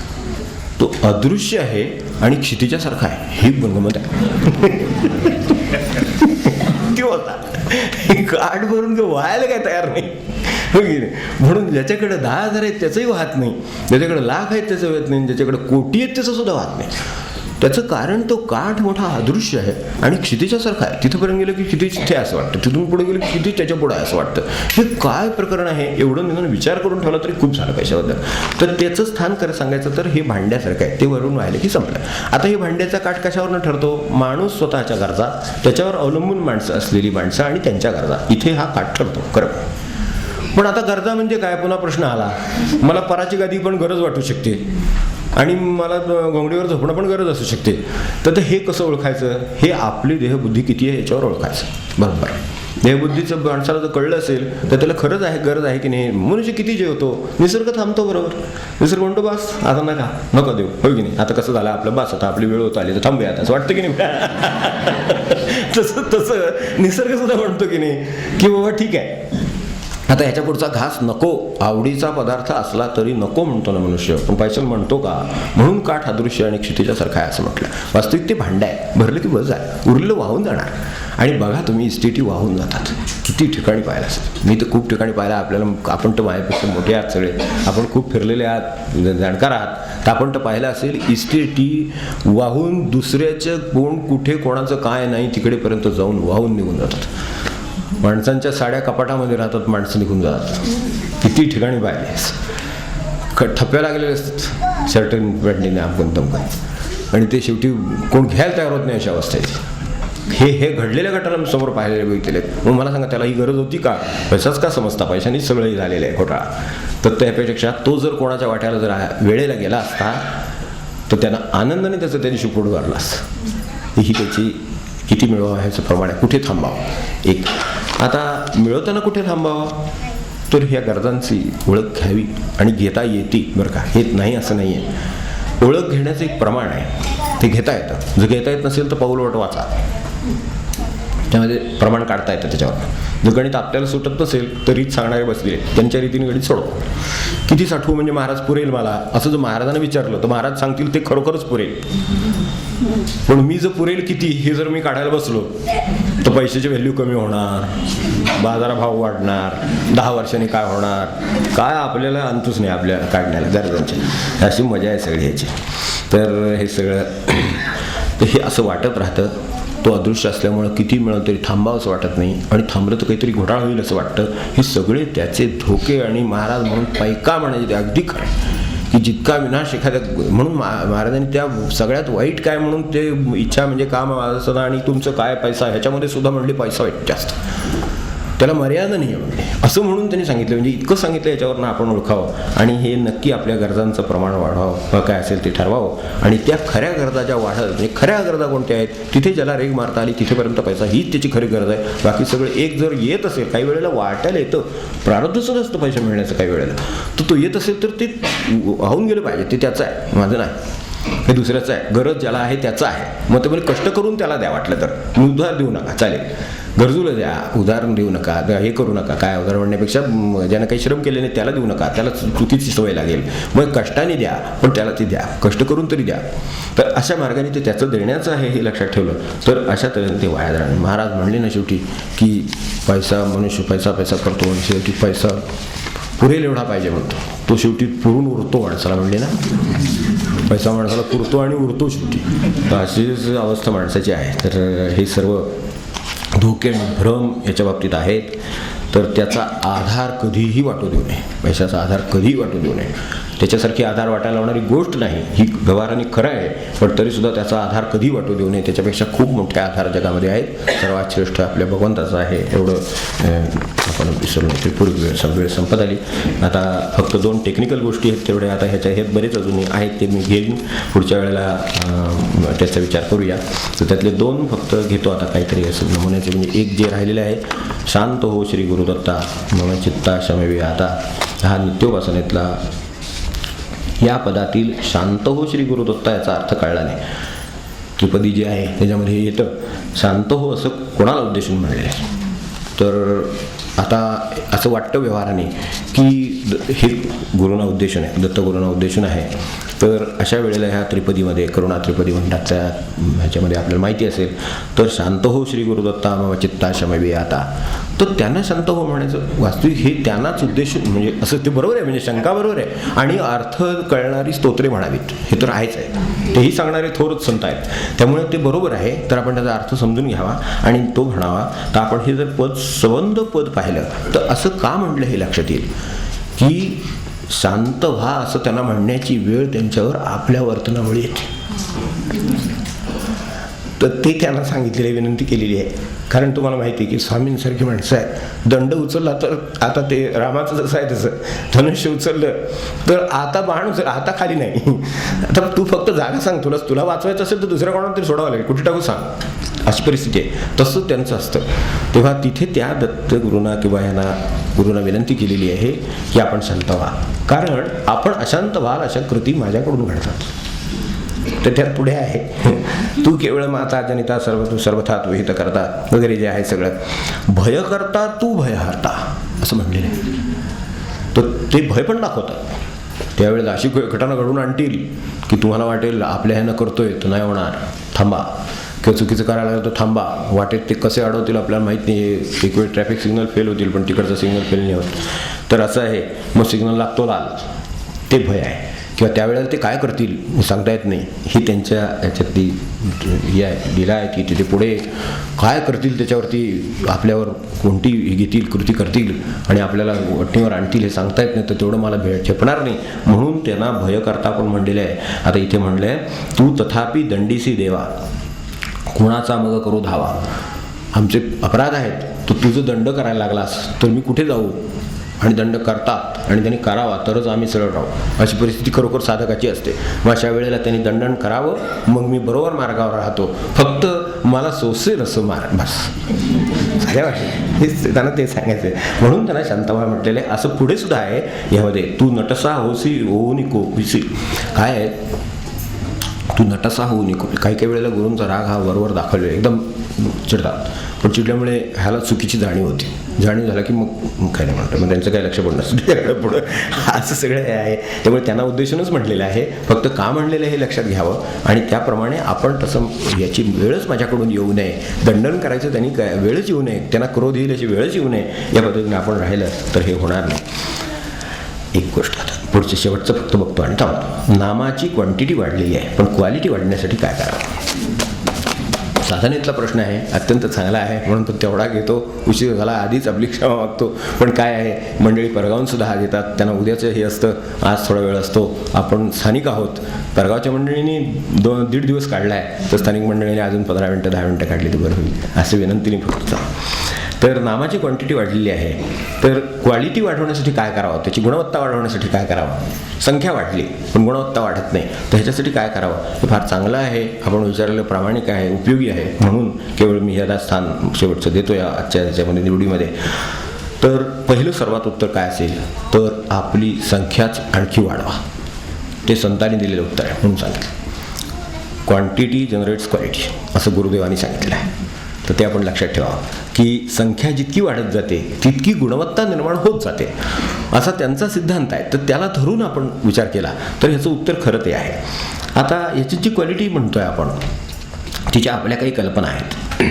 तो अदृश्य आहे आणि क्षितिजा सारखा आहे, ही गंमत आहे. तो होता काठ भरून व्हायला काय तयार नाही, हो की नाही. म्हणून ज्याच्याकडे 10,000 आहेत त्याचंही वाहत नाही, ज्याच्याकडे लाख आहेत त्याचं वाहत नाही, ज्याच्याकडे कोटी आहेत त्याचं सुद्धा वाहत नाही. त्याचं कारण तो काठ मोठा अदृश्य आहे आणि क्षितिजासारखा आहे. तिथंपर्यंत गेलं की क्षितिज तिथे असं वाटतं, तिथून पुढे गेलं की क्षितिज त्याच्या पुढे असं वाटतं. हे काय प्रकरण आहे, एवढं निदान विचार करून ठेवला तरी खूप झालं पैशाबद्दल. तर त्याचं स्थान सांगायचं तर हे भांड्यासारखं आहे, ते वरून व्हायला की संपलं. आता हे भांड्याचा काठ कशावरनं ठरतो, माणूस स्वतःच्या गरजा, त्याच्यावर अवलंबून माणसं असलेली माणसं आणि त्यांच्या गरजा, इथे हा काठ ठरतो. खरं. पण आता गरजा म्हणजे काय, पुन्हा प्रश्न आला. मला पराची गादी पण गरज वाटू शकते आणि मला घोंगडीवर झोपणं पण गरज असू शकते. तर हे कसं ओळखायचं, हे आपली देहबुद्धी किती आहे याच्यावर ओळखायचं. बरोबर, देहबुद्धीचं माणसाला जर कळलं असेल तर त्याला खरंच आहे गरज आहे की नाही. मनुष्य किती जेवतो, निसर्ग थांबतो, बरोबर. निसर्ग म्हणतो बस आता नका नको देऊ, हो की नाही. आता कसं झालं आपलं, बस आता आपली वेळ होत आली तर थांबूया आता, असं वाटतं की नाही. तसं निसर्ग सुद्धा म्हणतो की नाही की बाबा ठीक आहे आता ह्याच्या पुढचा घास नको, आवडीचा पदार्थ असला तरी नको म्हणतो ना मनुष्य, पण पैशाला म्हणतो का. म्हणून काठ अदृश्य आणि क्षितिजासारखा आहे असं म्हटलं. वास्तविक ते भांडं आहे, भरलं की बस आहे, उरलेलं वाहून जाणार. आणि बघा तुम्ही इस्टेटी वाहून जातात, किती ठिकाणी पाहिलं असेल. मी तर खूप ठिकाणी पाहिलं. आपल्याला, आपण तर माझ्यापेक्षा मोठे आहात सगळे, आपण खूप फिरलेले आहात, जाणकार आहात, तर आपण तर पाहिलं असेल इस्टेटी वाहून दुसऱ्याचं कोण कुठे कोणाचं काय नाही तिकडेपर्यंत जाऊन वाहून निघून जातात. माणसांच्या साड्या कपाटामध्ये राहतात, माणसं निघून जातात. किती ठिकाणी पाहिले, ठप्प्या लागलेले असतात शर्ट पॅन्टीने आपण दमकन, आणि ते शेवटी कोण घ्यायला तयार होत नाही अशा अवस्थेची. हे घडलेल्या गटाला मी समोर पाहिलेले बघितलेले. मग मला सांगा त्याला ही गरज होती का, पैसाच का समजता, पैशानेच सगळंही झालेलं आहे घोटाळा. तर त्यापेक्षा तो जर कोणाच्या वाट्याला जर वेळेला गेला असता तर त्यानं आनंदाने त्याचं त्याच्याशी पुढं वाढलं असतं. ही त्याची किती मिळवावं ह्याचं प्रमाण आहे, कुठे थांबावं. एक आता मिळवताना कुठे थांबावं, तर ह्या गरजांची ओळख घ्यावी आणि घेता येते, बरं का. येत नाही असं नाही आहे. ओळख घेण्याचं एक प्रमाण आहे, ते घेता येतं. जर घेता येत नसेल तर पाऊलवाट वाचा, त्यामध्ये प्रमाण काढता येतं त्याच्यावर. जर गणित आपल्याला सुटत नसेल तर रीत सांगणारे बसले, त्यांच्या रीतीने गणित सोडव. किती साठवू म्हणजे महाराज पुरेल मला, असं जर महाराजांना विचारलं तर महाराज सांगतील ते खरोखरच पुरेल. पण मी जर पुरेल किती हे जर मी काढायला बसलो तर पैशाची व्हॅल्यू कमी होणार, बाजारभाव वाढणार, 10 वर्षांनी काय होणार, काय आपल्याला अंतच नाही आपल्या काढण्याला गरजांची. अशी मजा आहे सगळी ह्याची. तर हे सगळं तर हे असं वाटत राहतं. तो अदृश्य असल्यामुळं किती मिळालं तरी थांबावं असं वाटत नाही, आणि थांबलं तर काहीतरी घोटाळा होईल असं वाटतं. हे सगळे त्याचे धोके, आणि महाराज म्हणून पैका म्हणायचे ते अगदी खरं की जितका विनाश एखाद्या, म्हणून महाराजांनी त्या सगळ्यात वाईट काय म्हणून ते इच्छा म्हणजे काम वासना आणि तुमचं काय पैसा, ह्याच्यामध्ये सुद्धा म्हणले पैसा वाईट जास्त, त्याला मर्यादा नाही आहे म्हणले, असं म्हणून त्यांनी सांगितलं. म्हणजे इतकं सांगितलं याच्यावरनं आपण ओळखावं आणि हे नक्की आपल्या गरजांचं प्रमाण वाढवावं, काय असेल ते ठरवावं. आणि त्या खऱ्या गरजा ज्या वाढत, म्हणजे खऱ्या गरजा कोणत्या आहेत, तिथे ज्याला रेग मारता आली तिथेपर्यंत पैसा, हीच त्याची खरी गरज आहे. बाकी सगळं एक जर येत असेल, काही वेळेला वाटायला येतं, प्रारब्धच असतं पैसे मिळण्याचं काही वेळेला, तर तो येत असेल तर ते वाहून गेलं पाहिजे. ते त्याचं आहे, माझं नाही, हे दुसऱ्याचं आहे. गरज ज्याला आहे त्याचं आहे, मग ते म्हणजे कष्ट करून त्याला द्या, वाटलं तर उधार देऊ नका, चालेल, गरजूला द्या, उदाहरण देऊ नका, हे करू नका. काय उदाहरण म्हणण्यापेक्षा ज्यानं काही श्रम केले नाही त्याला देऊ नका, त्याला चुकीची सवय लागेल. मग कष्टाने द्या, पण त्याला ती द्या, कष्ट करून तरी द्या. तर अशा मार्गाने ते त्याचं देण्याचं आहे हे लक्षात ठेवलं तर अशा तऱ्हेने ते वाया जाणार. महाराज म्हणले ना शेवटी की पैसा, मनुष्य पैसा पैसा करतो, आणि शेवटी पैसा पुरेल एवढा पाहिजे म्हणतो, तो शेवटी पुरून उरतो माणसाला, म्हणले ना, पैसा माणसाला पुरतो आणि उरतो शेवटी. तर अशीच अवस्था माणसाची आहे. तर हे सर्व धोके आणि भ्रम याच्या बाबतीत आहेत. तर त्याचा आधार कधीही वाटू देऊ नये, पैशाचा आधार कधीही वाटू देऊ नये. त्याच्यासारखी आधार वाटायला लावणारी गोष्ट नाही, ही व्यवहाराने खरं आहे, पण तरीसुद्धा त्याचा आधार कधी वाटू देऊ नये. त्याच्यापेक्षा खूप मोठे आधार जगामध्ये आहेत. सर्वात श्रेष्ठ आपल्या भगवंताचा आहे, एवढं आपण विसरू नये. पूर्वी वेळ संपत आली. आता फक्त 2 टेक्निकल गोष्टी आहेत तेवढे. आता ह्यात बरेच अजूनही आहेत, ते मी घेईन पुढच्या वेळेला, त्याचा विचार करूया. तर त्यातले 2 फक्त घेतो आता काहीतरी असं नमुन्याचे. म्हणजे एक जे राहिलेलं आहे, शांत हो श्री गुरुदत्ता मम चित्ता शमवे आता, हा नित्योपासनेतला या पदातील शांत हो श्री गुरुदत्ता याचा अर्थ कळला नाही. त्रिपदी जे आहे त्याच्यामध्ये येतं शांत हो, असं कोणाला उद्देशून म्हणलेलं आहे. तर आता असं वाटतं व्यवहाराने की हे गुरुना उद्देशून आहे, दत्तगुरूंना उद्देशून आहे. तर अशा वेळेला ह्या त्रिपदीमध्ये, करुणा त्रिपदी म्हणतात, त्या ह्याच्यामध्ये आपल्याला माहिती असेल तर शांत हो श्री गुरुदत्ता मम चित्ता शमवे आता, तर त्यांना शांत हो म्हणायचं वास्तविक हे त्यांनाच उद्देश, म्हणजे असं ते बरोबर आहे, म्हणजे शंका बरोबर आहे. आणि अर्थ कळणारी स्तोत्रे म्हणावीत हे तर आहेच आहे, तेही सांगणारे थोरच संत आहेत, त्यामुळे ते बरोबर आहे. तर आपण त्याचा अर्थ समजून घ्यावा आणि तो म्हणावा. तर आपण हे जर पद संबंध पद पाहिलं तर असं का म्हटलं हे लक्षात येईल की शांत व्हा असं त्यांना म्हणण्याची वेळ त्यांच्यावर आपल्या वर्तनामुळे येते. तर ते त्यांना सांगितलेली विनंती केलेली आहे. कारण तुम्हाला माहिती आहे की स्वामींसारखी माणसं आहे, दंड उचलला तर आता ते रामाचं जसं आहे तसं, धनुष्य उचललं तर आता बाण उचल, आता खाली नाही, आता तू फक्त जागा सांग, तुला वाचवायचं असेल तर दुसऱ्या कोणाला तरी सोडावं लागेल, कुठे टाकू सांग, अशी परिस्थिती आहे. तसं त्यांचं असतं. तेव्हा तिथे त्या दत्तगुरूंना किंवा ह्यांना गुरुना विनंती केलेली आहे की आपण शांत व्हा, कारण आपण अशांत व्हाल अशा कृती माझ्याकडून घडतात. तर त्यात पुढे आहे तू केवळ माता जनिता सर्वथा तू हित करता वगैरे जे आहे सगळं, भय करता तू भय हरता असं म्हणलेलं आहे. तर ते भय पण दाखवतात. त्यावेळेला अशी घटना घडून आणतील की तुम्हाला वाटेल आपल्या ह्यानं करतोय तर नाही होणार, थांबा, किंवा चुकीचं करायला लागलं तर थांबा, वाटेत ते कसे अडवतील आपल्याला माहीत नाही. एक वेळ ट्रॅफिक सिग्नल फेल होतील पण तिकडचं सिग्नल फेल नाही होत, तर असं आहे. मग सिग्नल लागतो लाल, ते भय आहे. किंवा त्यावेळेला ते काय करतील सांगता येत नाही, ही त्यांच्या याच्यातली ही आहे लीला आहे की तिथे पुढे काय करतील त्याच्यावरती आपल्यावर कोणती घेतील कृती करतील आणि आपल्याला वठणीवर आणतील हे सांगता येत नाही. तर तेवढं मला झेपणार नाही, म्हणून त्यांना भय करता पण म्हणलेलं आहे. आता इथे म्हणलं आहे तू तथापि दंडीसी देवा, कुणाचा मग करू धावा, आमचे अपराध आहेत तर तुझं दंड करायला लागलास तर मी कुठे जाऊ, आणि दंड करतात आणि त्यांनी करावा तरच आम्ही सरळ राहू, अशी परिस्थिती खरोखर साधकाची असते. मग अशा वेळेला त्यांनी दंडन करावं, मग मी बरोबर मार्गावर राहतो, फक्त मला सोसेल असं मार बस झाल्या हेच त्यांना ते सांगायचं आहे. म्हणून त्यांना शांतव्हा म्हटलेलं आहे. असं पुढे सुद्धा आहे यामध्ये, तू नटसा होसी होऊन कोपिसी, काय आहे तू नटासा होऊ नको. काही काही वेळेला गुरूंचा राग हा वरवर दाखवले एकदम चिडतात, पण चिडल्यामुळे ह्याला चुकीची जाणीव होती. जाणीव झाला की मग काय नाही म्हणतो, मग त्यांचं काही लक्ष पण नसतं त्याकडे पुढं. असं सगळं हे आहे. त्यामुळे त्यांना उद्देशूनच म्हटलेलं आहे, फक्त का म्हणलेलं हे लक्षात घ्यावं आणि त्याप्रमाणे आपण तसं याची वेळच माझ्याकडून येऊ नये, दंडन करायचं त्यांनी काय वेळच येऊ नये, त्यांना क्रोध येईल याची वेळच येऊ नये, या पद्धतीने आपण राहिलं तर हे होणार नाही. एक गोष्ट आता पुढचं शेवटचं फक्त बघतो आणि थांबतो. नामाची क्वांटिटी वाढलेली आहे, पण क्वालिटी वाढण्यासाठी काय करावं? साधनेतला प्रश्न आहे, अत्यंत चांगला आहे, म्हणून तो तेवढा घेतो. उशीर झाला आधीच आपली क्षमा मागतो. पण काय आहे, मंडळी परगावून सुद्धा आज येतात, त्यांना उद्याचं हे असतं, आज थोडा वेळ असतो. आपण स्थानिक आहोत, परगावच्या मंडळींनी 2-1.5 दिवस काढला आहे, तर स्थानिक मंडळीने अजून 15 मिनटं 10 मिनटं काढली तर बरं होईल, असे विनंतीने फक्त. तर नामाची क्वांटिटी वाढलेली आहे, तर क्वालिटी वाढवण्यासाठी काय करावं, त्याची गुणवत्ता वाढवण्यासाठी काय करावं? संख्या वाढली पण गुणवत्ता वाढत नाही, तर ह्याच्यासाठी काय करावं? हे फार चांगलं आहे, आपण विचारलेलं प्रामाणिक आहे, उपयोगी आहे, म्हणून केवळ मी याला स्थान शेवटचं देतो या आजच्या याच्यामध्ये निवडीमध्ये. तर पहिलं सर्वात उत्तर काय असेल, तर आपली संख्याच आणखी वाढवा. ते संतांनी दिलेलं उत्तर आहे, म्हणून सांगितलं क्वांटिटी जनरेट्स क्वालिटी, असं गुरुदेवांनी सांगितलं आहे. तर ते आपण लक्षात ठेवावं की संख्या जितकी वाढत जाते तितकी गुणवत्ता निर्माण होत जाते, असा त्यांचा सिद्धांत आहे. तर त्याला धरून आपण विचार केला तर ह्याचं उत्तर खरं ते आहे. आता याची जी क्वालिटी म्हणतोय आपण, तिच्या आपल्या काही कल्पना आहेत.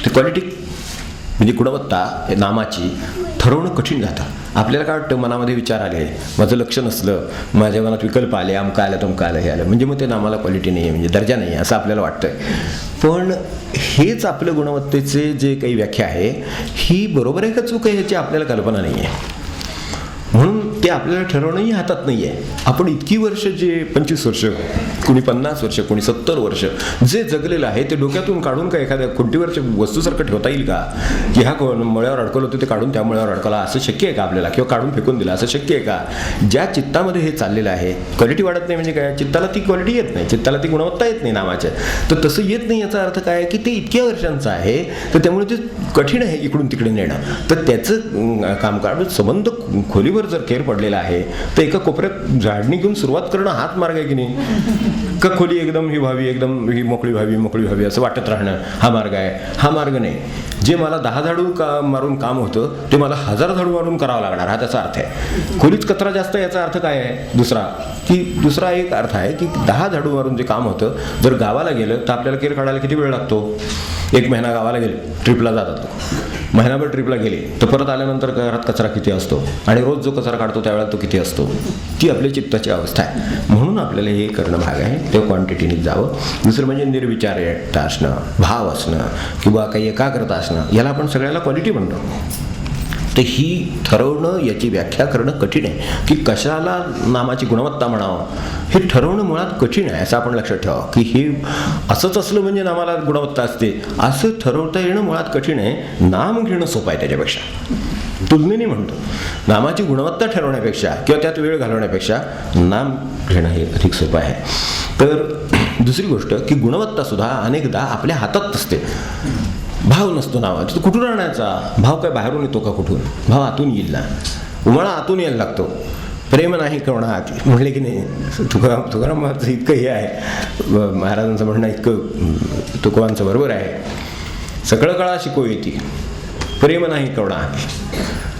ती क्वालिटी म्हणजे गुणवत्ता नामाची ठरवणं कठीण जातं. आपल्याला काय वाटतं, मनामध्ये विचार आले, माझं लक्ष नसलं, माझ्या मनात विकल्प आले, अमका आलं तमका आलं, हे आलं, म्हणजे मग ते नामाला क्वालिटी नाही आहे, म्हणजे दर्जा नाही आहे असं आपल्याला वाटतंय. पण हेच आपलं गुणवत्तेचे जे काही व्याख्या आहे ही बरोबर आहे का चूक आहे ह्याची आपल्याला कल्पना नाही आहे. म्हणून ते आपल्याला ठरवणंही हातात नाही आहे. आपण इतकी वर्ष, जे 25 वर्ष, कोणी 50 वर्ष, कोणी 70 वर्ष जे जगलेलं आहे ते डोक्यातून काढून का एखाद्या खुंटीवरच्या वस्तूसारखं ठेवता येईल का, की ह्या मळ्यावर अडकवलं होतं ते काढून त्या मळ्यावर अडकवला, असं शक्य आहे का आपल्याला, किंवा काढून फेकून दिलं असं शक्य आहे का? ज्या चित्तामध्ये हे चाललेलं आहे, क्वालिटी वाढत नाही म्हणजे काय, चित्ताला ती क्वालिटी येत नाही, चित्ताला ती गुणवत्ता येत नाही नामाच्या. तर तसं येत नाही याचा अर्थ काय की ते इतक्या वर्षांचं आहे, तर त्यामुळे ते कठीण आहे इकडून तिकडे नेणं. तर त्याचं कामकाज संबंध खोलीवर जर केर पडलेला आहे, तर एका कोपऱ्यात झाडणी घेऊन सुरुवात करणं हाच मार्ग आहे की नाही? का खोली एकदम ही व्हावी, एकदम ही मोकळी व्हावी असं वाटत राहणं हा मार्ग आहे? हा मार्ग नाही. जे मला 10 झाडू मारून काम होतं ते मला 1000 झाडू मारून करावं लागणार, हा त्याचा अर्थ आहे. खोलीत कचरा जास्त याचा अर्थ काय आहे? दुसरा एक अर्थ आहे की 10 झाडू मारून जे काम होतं, जर गावाला गेलं तर आपल्याला केर काढायला किती वेळ लागतो? 1 महिना गावाला गेले, ट्रिपला जातात, महिनाभर ट्रिपला गेले तर परत आल्यानंतर घरात कचरा किती असतो, आणि रोज जो कचरा काढतो त्यावेळेला तो किती असतो? ती आपल्या चित्ताची अवस्था आहे. म्हणून आपल्याला हे करणं भाग आहे, ते क्वांटिटीने जावं. दुसरं म्हणजे निर्विचारता असणं, भाव असणं, किंवा काही एकाग्रता असणं, याला आपण सगळ्याला क्वालिटी म्हणतो. तर ही ठरवणं, याची व्याख्या करणं कठीण आहे की कशाला नामाची गुणवत्ता म्हणावं, हे ठरवणं मुळात कठीण आहे. असं आपण लक्षात ठेवावं की हे असंच असलं म्हणजे नामाला गुणवत्ता असते असं ठरवता येणं मुळात कठीण आहे. नाम घेणं सोपं आहे त्याच्यापेक्षा. तुलनेने म्हणतो, नामाची गुणवत्ता ठरवण्यापेक्षा किंवा त्यात वेळ घालवण्यापेक्षा नाम घेणं हे अधिक सोपं आहे. तर दुसरी गोष्ट की गुणवत्ता सुद्धा अनेकदा आपल्या हातात असते. भाव नसतो नावाचा, कुठून आणायचा? भाव काय बाहेरून येतो का कुठून? भाव आतून येईल ना, उमळा आतून यायला लागतो. प्रेम नाही कवणा आती म्हणले की नाही. तुकारामाचं इतकं हे आहे, महाराजांचं म्हणणं इतकं तुकोबांचं बरोबर आहे. सगळं कळा शिकव येते, प्रेम नाही कवणा आती.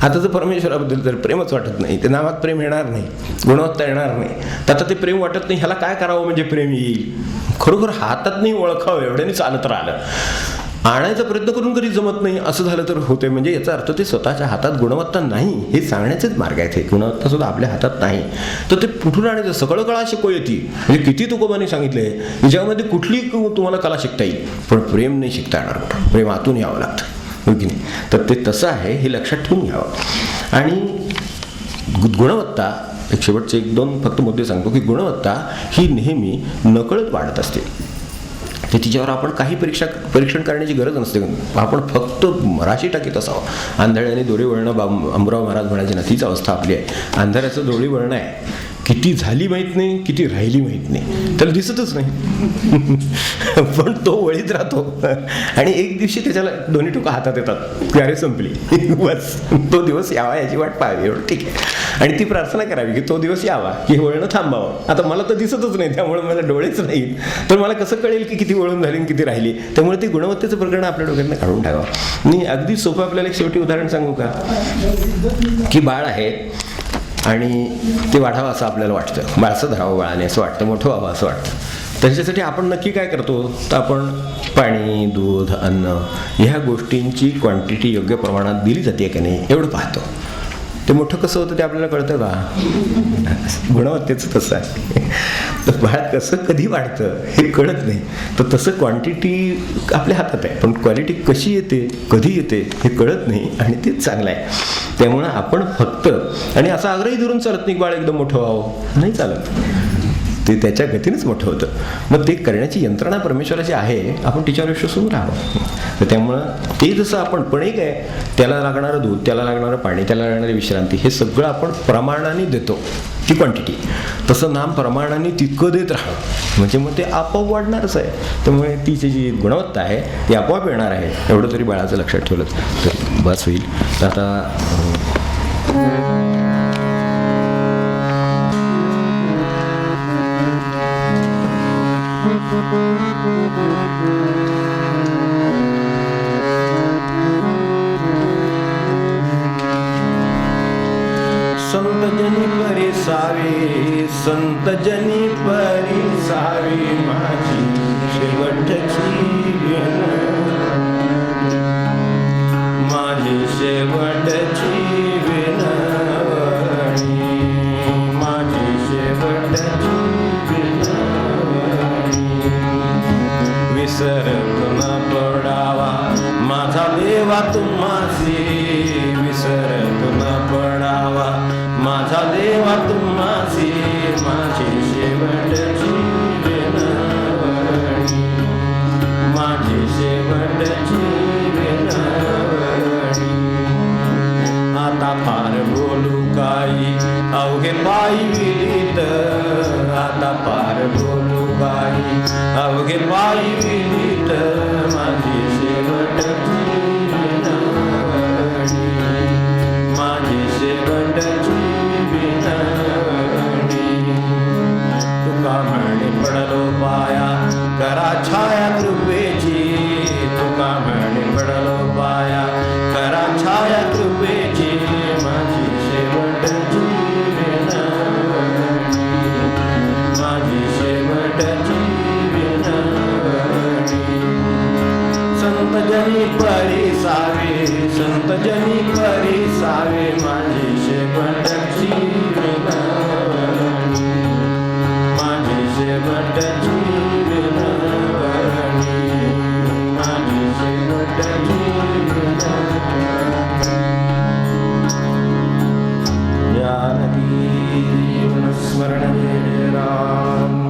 आता जर परमेश्वराबद्दल जर प्रेमच वाटत नाही, ते नावात प्रेम येणार नाही, गुणवत्ता येणार नाही. तर आता ते प्रेम वाटत नाही, ह्याला काय करावं म्हणजे प्रेम येईल? खरोखर हातात नाही ओळखावं, एवढ्याने चालत राहिलं. आणायचा प्रयत्न करून कधी जमत नाही असं झालं तर होते. म्हणजे याचा अर्थ ते स्वतःच्या हातात गुणवत्ता नाही हे सांगण्याचेच मार्ग आहेत. हे गुणवत्ता सुद्धा आपल्या हातात नाही, तर ते कुठून आणायचं? सगळं कळा शिकव येते. म्हणजे किती तुकोबांनी सांगितले, याच्यामध्ये कुठली तुम्हाला कला शिकता येईल, पण प्रेम नाही शिकता येणार. प्रेम आतून यावं लागतं, हो की नाही? तर ते तसं आहे, हे लक्षात ठेवून घ्यावं. आणि गुणवत्ता, एक शेवटचे 1-2 फक्त मुद्दे सांगतो की गुणवत्ता ही नेहमी नकळत वाढत असते. तर तिच्यावर आपण काही परीक्षण करण्याची गरज नसते. आपण फक्त राशी टाकीत असावं. आंधळ्याने दोरी वळणं, अंबुराव महाराज म्हणायचे ना, तीच अवस्था आपली आहे. अंधाऱ्याचं दोरी वळणं आहे, किती झाली माहीत नाही, किती राहिली माहीत नाही, त्याला दिसतच नाही. पण तो वळीत राहतो आणि एक दिवशी त्याच्याला दोन्ही टोकं हातात येतात की अरे संपली, बस तो दिवस यावा याची वाट पाहावी, एवढं ठीक आहे. आणि ती प्रार्थना करावी की तो दिवस यावा, की हे वळणं थांबावं. आता मला तर दिसतच नाही, त्यामुळे मला डोळेच नाहीत, तर मला कसं कळेल की किती वळून झाली आणि किती राहिली. त्यामुळे ती गुणवत्तेचं प्रकरण आपल्या डोक्यातनं काढून टाकावं. मी अगदी सोपं आपल्याला एक शेवटी उदाहरण सांगू का, की बाळ आहे आणि ते वाढावं असं आपल्याला वाटतं, बाळसं धरावं बाळाने असं वाटतं, मोठं व्हावं असं वाटतं. त्याच्यासाठी आपण नक्की काय करतो, तर आपण पाणी, दूध, अन्न ह्या गोष्टींची क्वांटिटी योग्य प्रमाणात दिली जाते का नाही एवढं पाहतो. ते मोठं कसं होतं ते आपल्याला कळतं का? गुणवत्तेचं तसं आहे. तर बाळ कसं कधी वाढतं हे कळत नाही, तर तसं क्वांटिटी आपल्या हातात आहे, पण क्वालिटी कशी येते, कधी येते हे कळत नाही, आणि तेच चांगलं आहे. त्यामुळं आपण फक्त, आणि असा आग्रही धरून चालत नाही बाळ एकदम मोठं व्हावं, नाही चालत, ते त्याच्या गतीनेच मोठं होतं. मग ते करण्याची यंत्रणा परमेश्वराची आहे, आपण तिच्यावर विश्वासून राहावं. तर त्यामुळं ते जसं आपण, पण एक आहे, त्याला लागणारं दूध, त्याला लागणारं पाणी, त्याला लागणारी विश्रांती, हे सगळं आपण प्रमाणाने देतो, ती क्वांटिटी. तसं नाम प्रमाणाने तितकं देत राहावं, म्हणजे मग ते आपोआप वाढणारच आहे. त्यामुळे तिची जी गुणवत्ता आहे ती आपोआप येणार आहे. एवढं तरी बाळाचं लक्षात ठेवलं तर बस होईल. तर आता संत जनी परिसावे, संत जनी परिसावे, माझी शेवटची विनवणी, माझी शेवटची विनवणी, माझी शेवटची विनवणी. विसरत न पडावा माझा देवा तुम्हासी, विसरत न पडावा माझा देवा तुम्हासी, माझी शेवटची विनवणी, माझी शेवटची विनवणी. आता फार बोलू काही अवघे पायी विलीत, आता फार बोलू काही अवघे पायी विलीत, माझी शेवटची विनवणी, माझी शेवटची विनवणी. तुका म्हणे पडलो पाया करा छाया कृपेची, तुका म्हणे पडलो पाया करा छाया कृपेची, माझी शेवटची विनवणी, माझी शेवटची विनवणी. संत जनी परिसावे, संत जनी परिसावे, माझी शेवटची विनवणी, माझी शेवटची विनवणी, माझी शेवटची विनवणी. जानकी स्मरण राम.